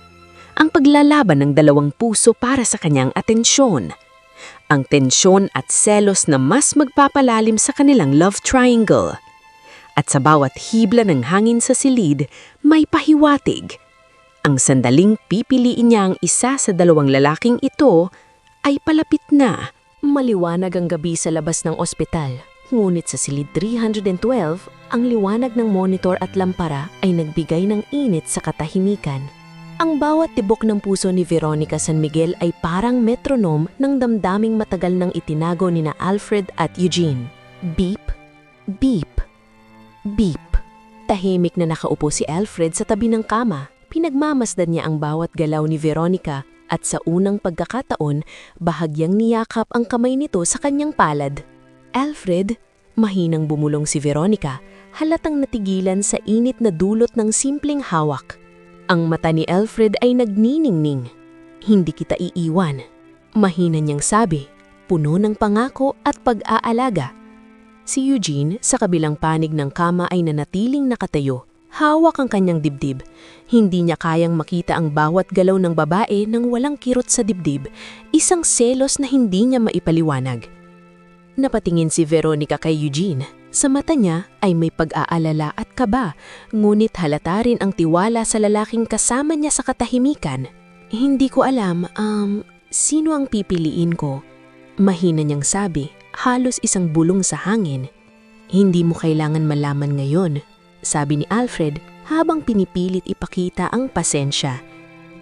ang paglalaban ng dalawang puso para sa kanyang atensyon, ang tensyon at selos na mas magpapalalim sa kanilang love triangle. At sa bawat hibla ng hangin sa silid, may pahiwatig. Ang sandaling pipiliin niya ang isa sa dalawang lalaking ito ay palapit na. Maliwanag ang gabi sa labas ng ospital. Ngunit sa silid 312, ang liwanag ng monitor at lampara ay nagbigay ng init sa katahimikan. Ang bawat tibok ng puso ni Veronica San Miguel ay parang metronome ng damdaming matagal nang itinago ni na Alfred at Eugene. Beep, beep, beep. Tahimik na nakaupo si Alfred sa tabi ng kama. Pinagmamasdan niya ang bawat galaw ni Veronica at sa unang pagkakataon, bahagyang niyakap ang kamay nito sa kanyang palad. Alfred, mahinang bumulong si Veronica, halatang natigilan sa init na dulot ng simpleng hawak. Ang mata ni Alfred ay nagniningning. Hindi kita iiwan. Mahina niyang sabi, puno ng pangako at pag-aalaga. Si Eugene, sa kabilang panig ng kama ay nanatiling nakatayo. Hawak ang kanyang dibdib. Hindi niya kayang makita ang bawat galaw ng babae nang walang kirot sa dibdib, isang selos na hindi niya maipaliwanag. Napatingin si Veronica kay Eugene. Sa mata niya ay may pag-aalala at kaba, ngunit halata rin ang tiwala sa lalaking kasama niya sa katahimikan. Hindi ko alam, sino ang pipiliin ko? Mahina niyang sabi, halos isang bulong sa hangin. Hindi mo kailangan malaman ngayon, sabi ni Alfred habang pinipilit ipakita ang pasensya.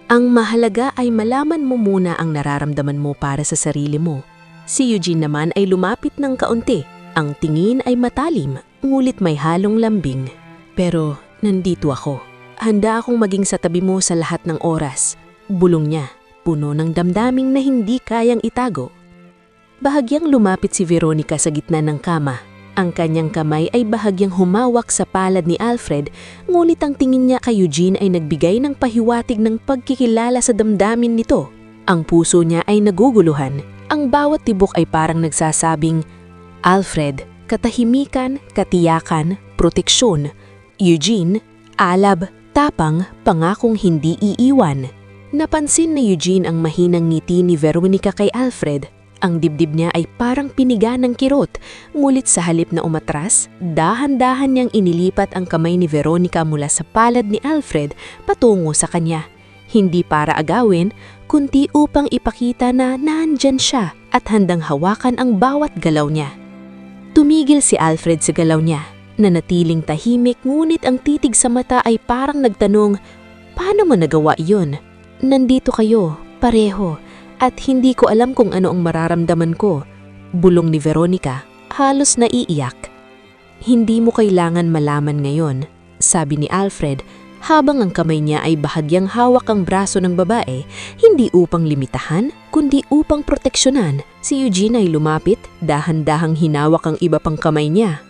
Ang mahalaga ay malaman mo muna ang nararamdaman mo para sa sarili mo. Si Eugene naman ay lumapit ng kaunti. Ang tingin ay matalim, ngulit may halong lambing. Pero nandito ako. Handa akong maging sa tabi mo sa lahat ng oras. Bulong niya, puno ng damdaming na hindi kayang itago. Bahagyang lumapit si Veronica sa gitna ng kama. Ang kanyang kamay ay bahagyang humawak sa palad ni Alfred, ngunit ang tingin niya kay Eugene ay nagbigay ng pahiwatig ng pagkikilala sa damdamin nito. Ang puso niya ay naguguluhan. Ang bawat tibok ay parang nagsasabing, Alfred, katahimikan, katiyakan, proteksyon. Eugene, alab, tapang, pangakong hindi iiwan. Napansin na Eugene ang mahinang ngiti ni Veronica kay Alfred. Ang dibdib niya ay parang piniga ng kirot, ngulit sa halip na umatras, dahan-dahan niyang inilipat ang kamay ni Veronica mula sa palad ni Alfred patungo sa kanya. Hindi para agawin, kundi upang ipakita na nandyan siya at handang hawakan ang bawat galaw niya. Tumigil si Alfred sa galaw niya, nanatiling tahimik ngunit ang titig sa mata ay parang nagtanong, paano mo nagawa iyon? Nandito kayo, pareho, at hindi ko alam kung ano ang mararamdaman ko. Bulong ni Veronica, halos naiiyak. Hindi mo kailangan malaman ngayon, sabi ni Alfred, habang ang kamay niya ay bahagyang hawak ang braso ng babae, hindi upang limitahan, kundi upang proteksyonan. Si Eugene ay lumapit, dahan-dahang hinawak ang iba pang kamay niya.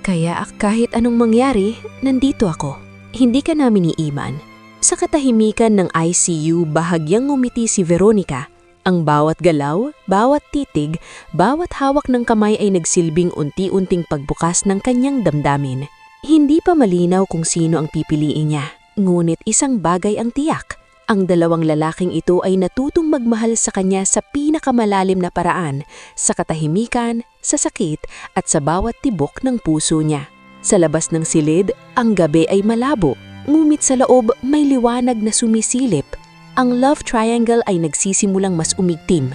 Kaya kahit anong mangyari, nandito ako. Hindi ka namin iiwan. Sa katahimikan ng ICU, bahagyang ngumiti si Veronica. Ang bawat galaw, bawat titig, bawat hawak ng kamay ay nagsilbing unti-unting pagbukas ng kanyang damdamin. Hindi pa malinaw kung sino ang pipiliin niya, ngunit isang bagay ang tiyak. Ang dalawang lalaking ito ay natutong magmahal sa kanya sa pinakamalalim na paraan, sa katahimikan, sa sakit, at sa bawat tibok ng puso niya. Sa labas ng silid, ang gabi ay malabo, ngunit sa loob may liwanag na sumisilip. Ang love triangle ay nagsisimulang mas umigtim.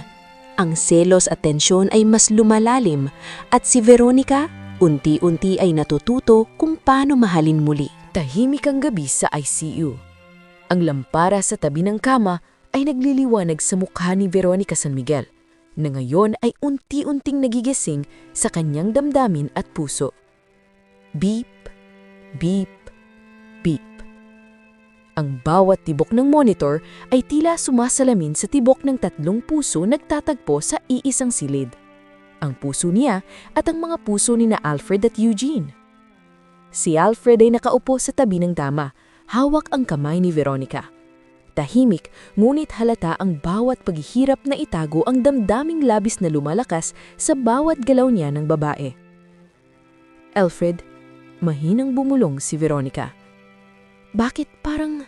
Ang selos at tensyon ay mas lumalalim, at si Veronica unti-unti ay natututo kung paano mahalin muli. Tahimik ang gabi sa ICU. Ang lampara sa tabi ng kama ay nagliliwanag sa mukha ni Veronica San Miguel, na ngayon ay unti-unting nagigising sa kanyang damdamin at puso. Beep, beep, beep. Ang bawat tibok ng monitor ay tila sumasalamin sa tibok ng tatlong puso nagtatagpo sa iisang silid. Ang puso niya at ang mga puso ni na Alfred at Eugene. Si Alfred ay nakaupo sa tabi ng dama, hawak ang kamay ni Veronica. Tahimik, ngunit halata ang bawat paghihirap na itago ang damdaming labis na lumalakas sa bawat galaw niya ng babae. Alfred, mahinang bumulong si Veronica. Bakit parang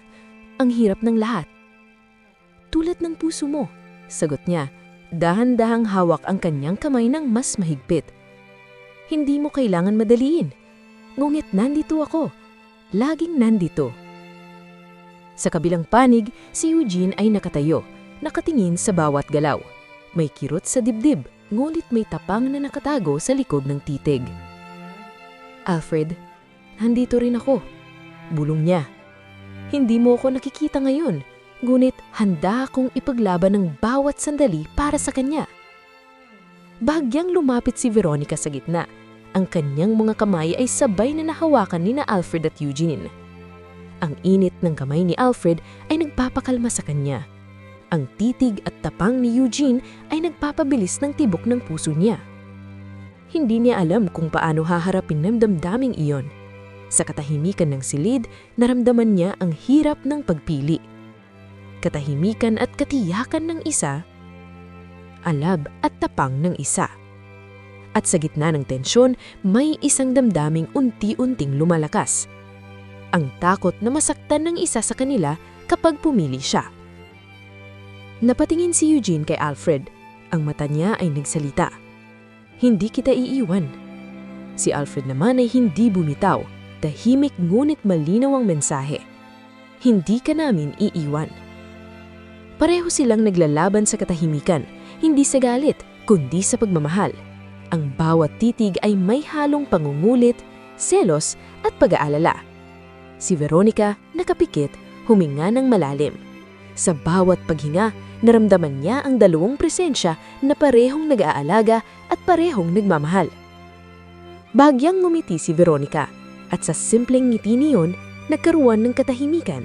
ang hirap ng lahat? Tulad ng puso mo, sagot niya. Dahan-dahang hawak ang kanyang kamay ng mas mahigpit. Hindi mo kailangan madaliin. Ngunit nandito ako. Laging nandito. Sa kabilang panig, si Eugene ay nakatayo, nakatingin sa bawat galaw. May kirot sa dibdib, ngunit may tapang na nakatago sa likod ng titig. "Alfred, nandito rin ako," bulong niya. "Hindi mo ako nakikita ngayon, ngunit handa akong ipaglaban ng bawat sandali para sa kanya." Bahagyang lumapit si Veronica sa gitna. Ang kanyang mga kamay ay sabay na nahawakan ni na Alfred at Eugene. Ang init ng kamay ni Alfred ay nagpapakalma sa kanya. Ang titig at tapang ni Eugene ay nagpapabilis ng tibok ng puso niya. Hindi niya alam kung paano haharapin ng damdaming iyon. Sa katahimikan ng silid, naramdaman niya ang hirap ng pagpili. Katahimikan at katiyakan ng isa, alab at tapang ng isa. At sa gitna ng tensyon, may isang damdaming unti-unting lumalakas. Ang takot na masaktan ng isa sa kanila kapag pumili siya. Napatingin si Eugene kay Alfred. Ang mata niya ay nagsalita. "Hindi kita iiwan." Si Alfred naman ay hindi bumitaw. Tahimik ngunit malinaw ang mensahe. "Hindi ka namin iiwan." Pareho silang naglalaban sa katahimikan, hindi sa galit, kundi sa pagmamahal. Ang bawat titig ay may halong pangungulit, selos at pag-aalala. Si Veronica, nakapikit, huminga ng malalim. Sa bawat paghinga, naramdaman niya ang dalawang presensya na parehong nag-aalaga at parehong nagmamahal. Bahagyang ngumiti si Veronica at sa simpleng ngiti niyon, nagkaroon ng katahimikan.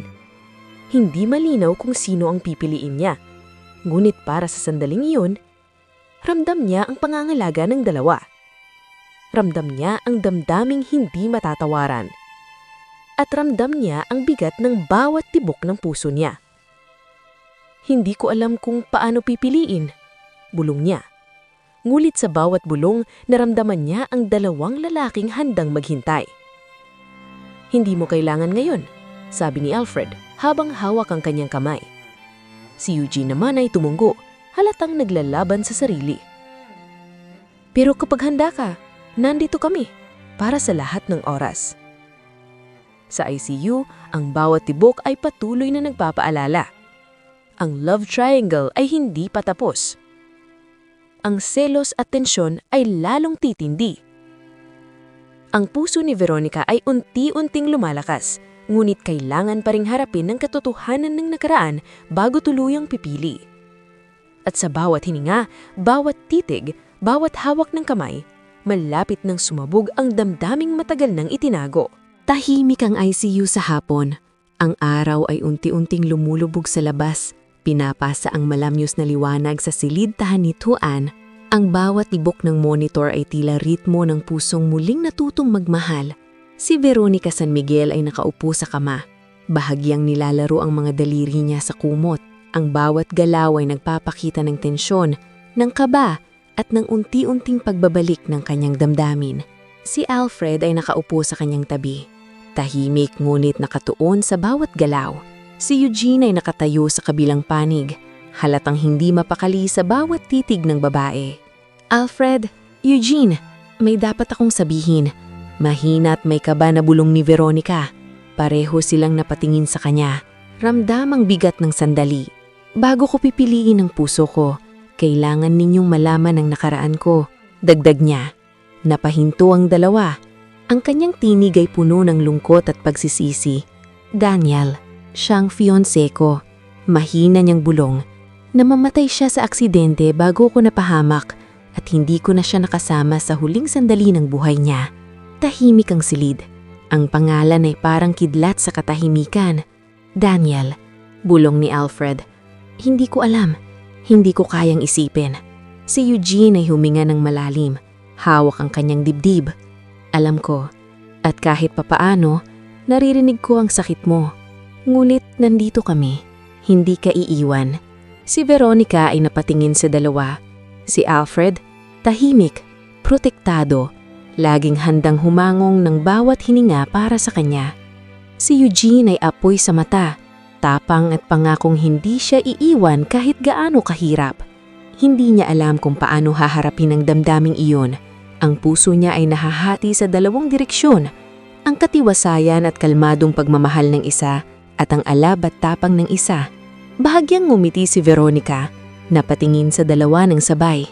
Hindi malinaw kung sino ang pipiliin niya. Ngunit para sa sandaling iyon, ramdam niya ang pangangalaga ng dalawa. Ramdam niya ang damdaming hindi matatawaran. At ramdam niya ang bigat ng bawat tibok ng puso niya. "Hindi ko alam kung paano pipiliin," bulong niya. Ngulit sa bawat bulong, naramdaman niya ang dalawang lalaking handang maghintay. "Hindi mo kailangan ngayon," sabi ni Alfred habang hawak ang kanyang kamay. Si Eugene naman ay tumunggo, halatang naglalaban sa sarili. "Pero kapag handa ka, nandito kami para sa lahat ng oras." Sa ICU, ang bawat tibok ay patuloy na nagpapaalala. Ang love triangle ay hindi patapos. Ang selos at tensyon ay lalong titindi. Ang puso ni Veronica ay unti-unting lumalakas, ngunit kailangan pa ring harapin ng katotohanan ng nakaraan bago tuluyang pipili. At sa bawat hininga, bawat titig, bawat hawak ng kamay, malapit nang sumabog ang damdaming matagal nang itinago. Tahimik ang ICU sa hapon. Ang araw ay unti-unting lumulubog sa labas. Pinapasa ang malamyos na liwanag sa silid tahanituan. Ang bawat tibok ng monitor ay tila ritmo ng pusong muling natutong magmahal. Si Veronica San Miguel ay nakaupo sa kama. Bahagyang nilalaro ang mga daliri niya sa kumot. Ang bawat galaw ay nagpapakita ng tensyon, ng kaba, at ng unti-unting pagbabalik ng kanyang damdamin. Si Alfred ay nakaupo sa kanyang tabi. Tahimik ngunit nakatuon sa bawat galaw. Si Eugene ay nakatayo sa kabilang panig, halatang hindi mapakali sa bawat titig ng babae. "Alfred, Eugene, may dapat akong sabihin." Mahina at may kaba na bulong ni Veronica. Pareho silang napatingin sa kanya. Ramdam ang bigat ng sandali. "Bago ko pipiliin ang puso ko, kailangan ninyong malaman ang nakaraan ko," dagdag niya. Napahinto ang dalawa. Ang kanyang tinig ay puno ng lungkot at pagsisisi. "Daniel, siyang fiancé ko." Mahina niyang bulong. "Namamatay siya sa aksidente bago ko napahamak at hindi ko na siya nakasama sa huling sandali ng buhay niya." Tahimik ang silid. Ang pangalan ay parang kidlat sa katahimikan. "Daniel," bulong ni Alfred. "Hindi ko alam. Hindi ko kayang isipin." Si Eugene ay huminga ng malalim. Hawak ang kanyang dibdib. "Alam ko. At kahit papaano, naririnig ko ang sakit mo. Ngunit nandito kami. Hindi ka iiwan." Si Veronica ay napatingin sa dalawa. Si Alfred, tahimik, protektado, laging handang humangong ng bawat hininga para sa kanya. Si Eugene ay apoy sa mata, tapang at pangakong hindi siya iiwan kahit gaano kahirap. Hindi niya alam kung paano haharapin ang damdaming iyon. Ang puso niya ay nahahati sa dalawang direksyon, ang katiwasayan at kalmadong pagmamahal ng isa at ang alab at tapang ng isa. Bahagyang ngumiti si Veronica, napatingin sa dalawa ng sabay.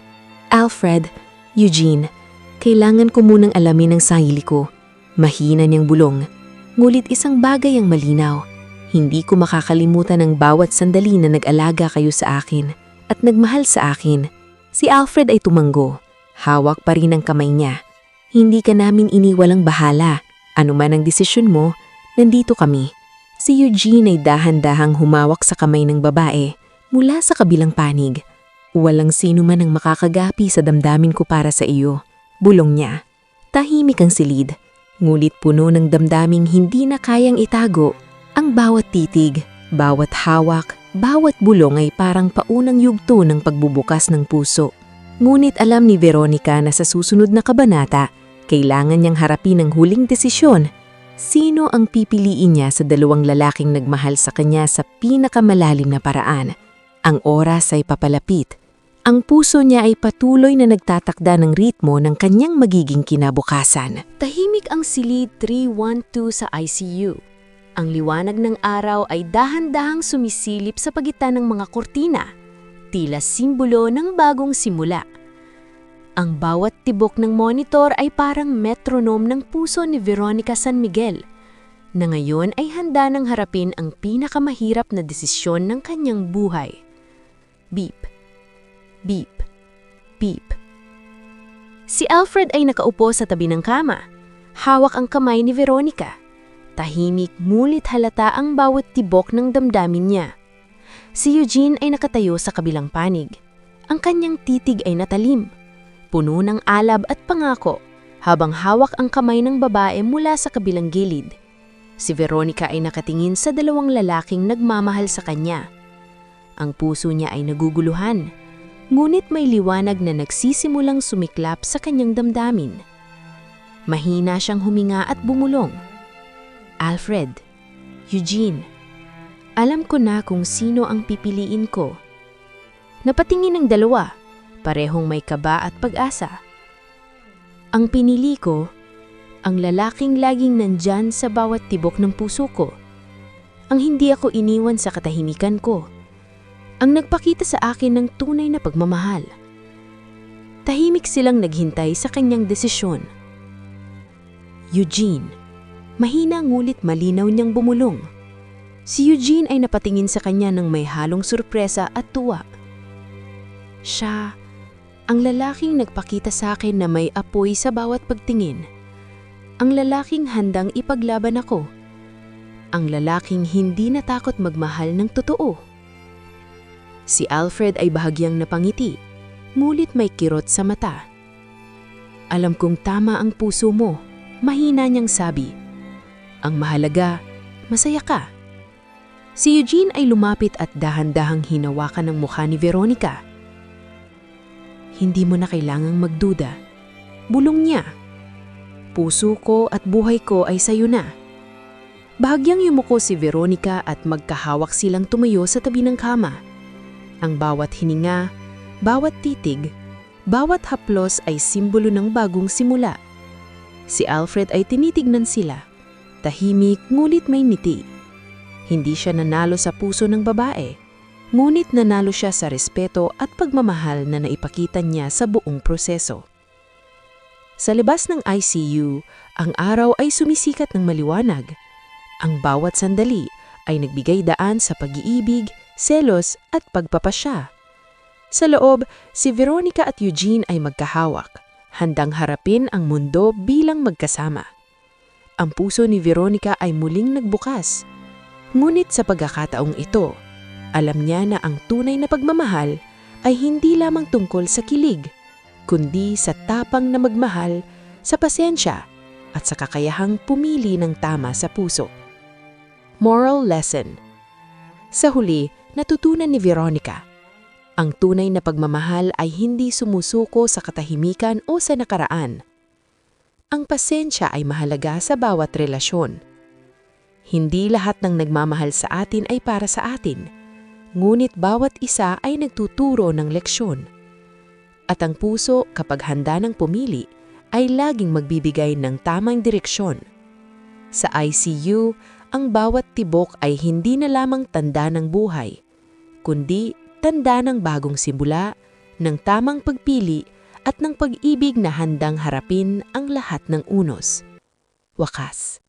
Alfred, Eugene, kailangan ko munang alamin ang sarili ko. Mahina niyang bulong, ngulit isang bagay ang malinaw. Hindi ko makakalimutan ang bawat sandali na nag-alaga kayo sa akin at nagmahal sa akin. Si Alfred ay tumanggo. Hawak pa rin ang kamay niya. Hindi ka namin iniwalang bahala. Ano man ang desisyon mo, nandito kami. Si Eugene ay dahan-dahang humawak sa kamay ng babae mula sa kabilang panig. Walang sino man ang makakagapi sa damdamin ko para sa iyo. Bulong niya. Tahimik ang silid. Ngulit puno ng damdaming hindi na kayang itago. Ang bawat titig, bawat hawak, bawat bulong ay parang paunang yugto ng pagbubukas ng puso. Ngunit alam ni Veronica na sa susunod na kabanata, kailangan niyang harapin ang huling desisyon. Sino ang pipiliin niya sa dalawang lalaking nagmahal sa kanya sa pinakamalalim na paraan? Ang oras ay papalapit. Ang puso niya ay patuloy na nagtatakda ng ritmo ng kanyang magiging kinabukasan. Tahimik ang silid 312 sa ICU. Ang liwanag ng araw ay dahan-dahang sumisilip sa pagitan ng mga kortina, tila simbolo ng bagong simula. Ang bawat tibok ng monitor ay parang metronome ng puso ni Veronica San Miguel, na ngayon ay handa ng harapin ang pinakamahirap na desisyon ng kanyang buhay. Beep, beep, beep. Si Alfred ay nakaupo sa tabi ng kama. Hawak ang kamay ni Veronica. Tahimik ngunit halata ang bawat tibok ng damdamin niya. Si Eugene ay nakatayo sa kabilang panig. Ang kanyang titig ay natalim, puno ng alab at pangako, habang hawak ang kamay ng babae mula sa kabilang gilid. Si Veronica ay nakatingin sa dalawang lalaking nagmamahal sa kanya. Ang puso niya ay naguguluhan, ngunit may liwanag na nagsisimulang sumiklap sa kanyang damdamin. Mahina siyang huminga at bumulong. Alfred, Eugene, alam ko na kung sino ang pipiliin ko. Napatingin ang dalawa, parehong may kaba at pag-asa. Ang pinili ko, ang lalaking laging nandyan sa bawat tibok ng puso ko. Ang hindi ako iniwan sa katahimikan ko. Ang nagpakita sa akin ng tunay na pagmamahal. Tahimik silang naghintay sa kanyang desisyon. Eugene, mahina ngulit malinaw niyang bumulong. Si Eugene ay napatingin sa kanya ng may halong sorpresa at tuwa. Siya, ang lalaking nagpakita sa akin na may apoy sa bawat pagtingin. Ang lalaking handang ipaglaban ako. Ang lalaking hindi natakot magmahal ng totoo. Si Alfred ay bahagyang napangiti, ngulit may kirot sa mata. Alam kong tama ang puso mo, mahina niyang sabi. Ang mahalaga, masaya ka. Si Eugene ay lumapit at dahan-dahang hinawakan ang mukha ni Veronica. Hindi mo na kailangang magduda. Bulong niya. Puso ko at buhay ko ay sayo na. Bahagyang yumuko si Veronica at magkahawak silang tumayo sa tabi ng kama. Ang bawat hininga, bawat titig, bawat haplos ay simbolo ng bagong simula. Si Alfred ay tinitignan sila. Tahimik ngunit may ngiti. Hindi siya nanalo sa puso ng babae, ngunit nanalo siya sa respeto at pagmamahal na naipakita niya sa buong proseso. Sa labas ng ICU, ang araw ay sumisikat ng maliwanag. Ang bawat sandali ay nagbigay daan sa pag-iibig, selos at pagpapasya. Sa loob, si Veronica at Eugene ay magkahawak, handang harapin ang mundo bilang magkasama. Ang puso ni Veronica ay muling nagbukas. Ngunit sa pagkakataong ito, alam niya na ang tunay na pagmamahal ay hindi lamang tungkol sa kilig, kundi sa tapang na magmahal, sa pasensya at sa kakayahang pumili ng tama sa puso. Moral lesson. Sa huli, natutunan ni Veronica, ang tunay na pagmamahal ay hindi sumusuko sa katahimikan o sa nakaraan. Ang pasensya ay mahalaga sa bawat relasyon. Hindi lahat ng nagmamahal sa atin ay para sa atin, ngunit bawat isa ay nagtuturo ng leksyon. At ang puso, kapag handa ng pumili, ay laging magbibigay ng tamang direksyon. Sa ICU, ang bawat tibok ay hindi na lamang tanda ng buhay, kundi tanda ng bagong simula, ng tamang pagpili at ng pag-ibig na handang harapin ang lahat ng unos. Wakas.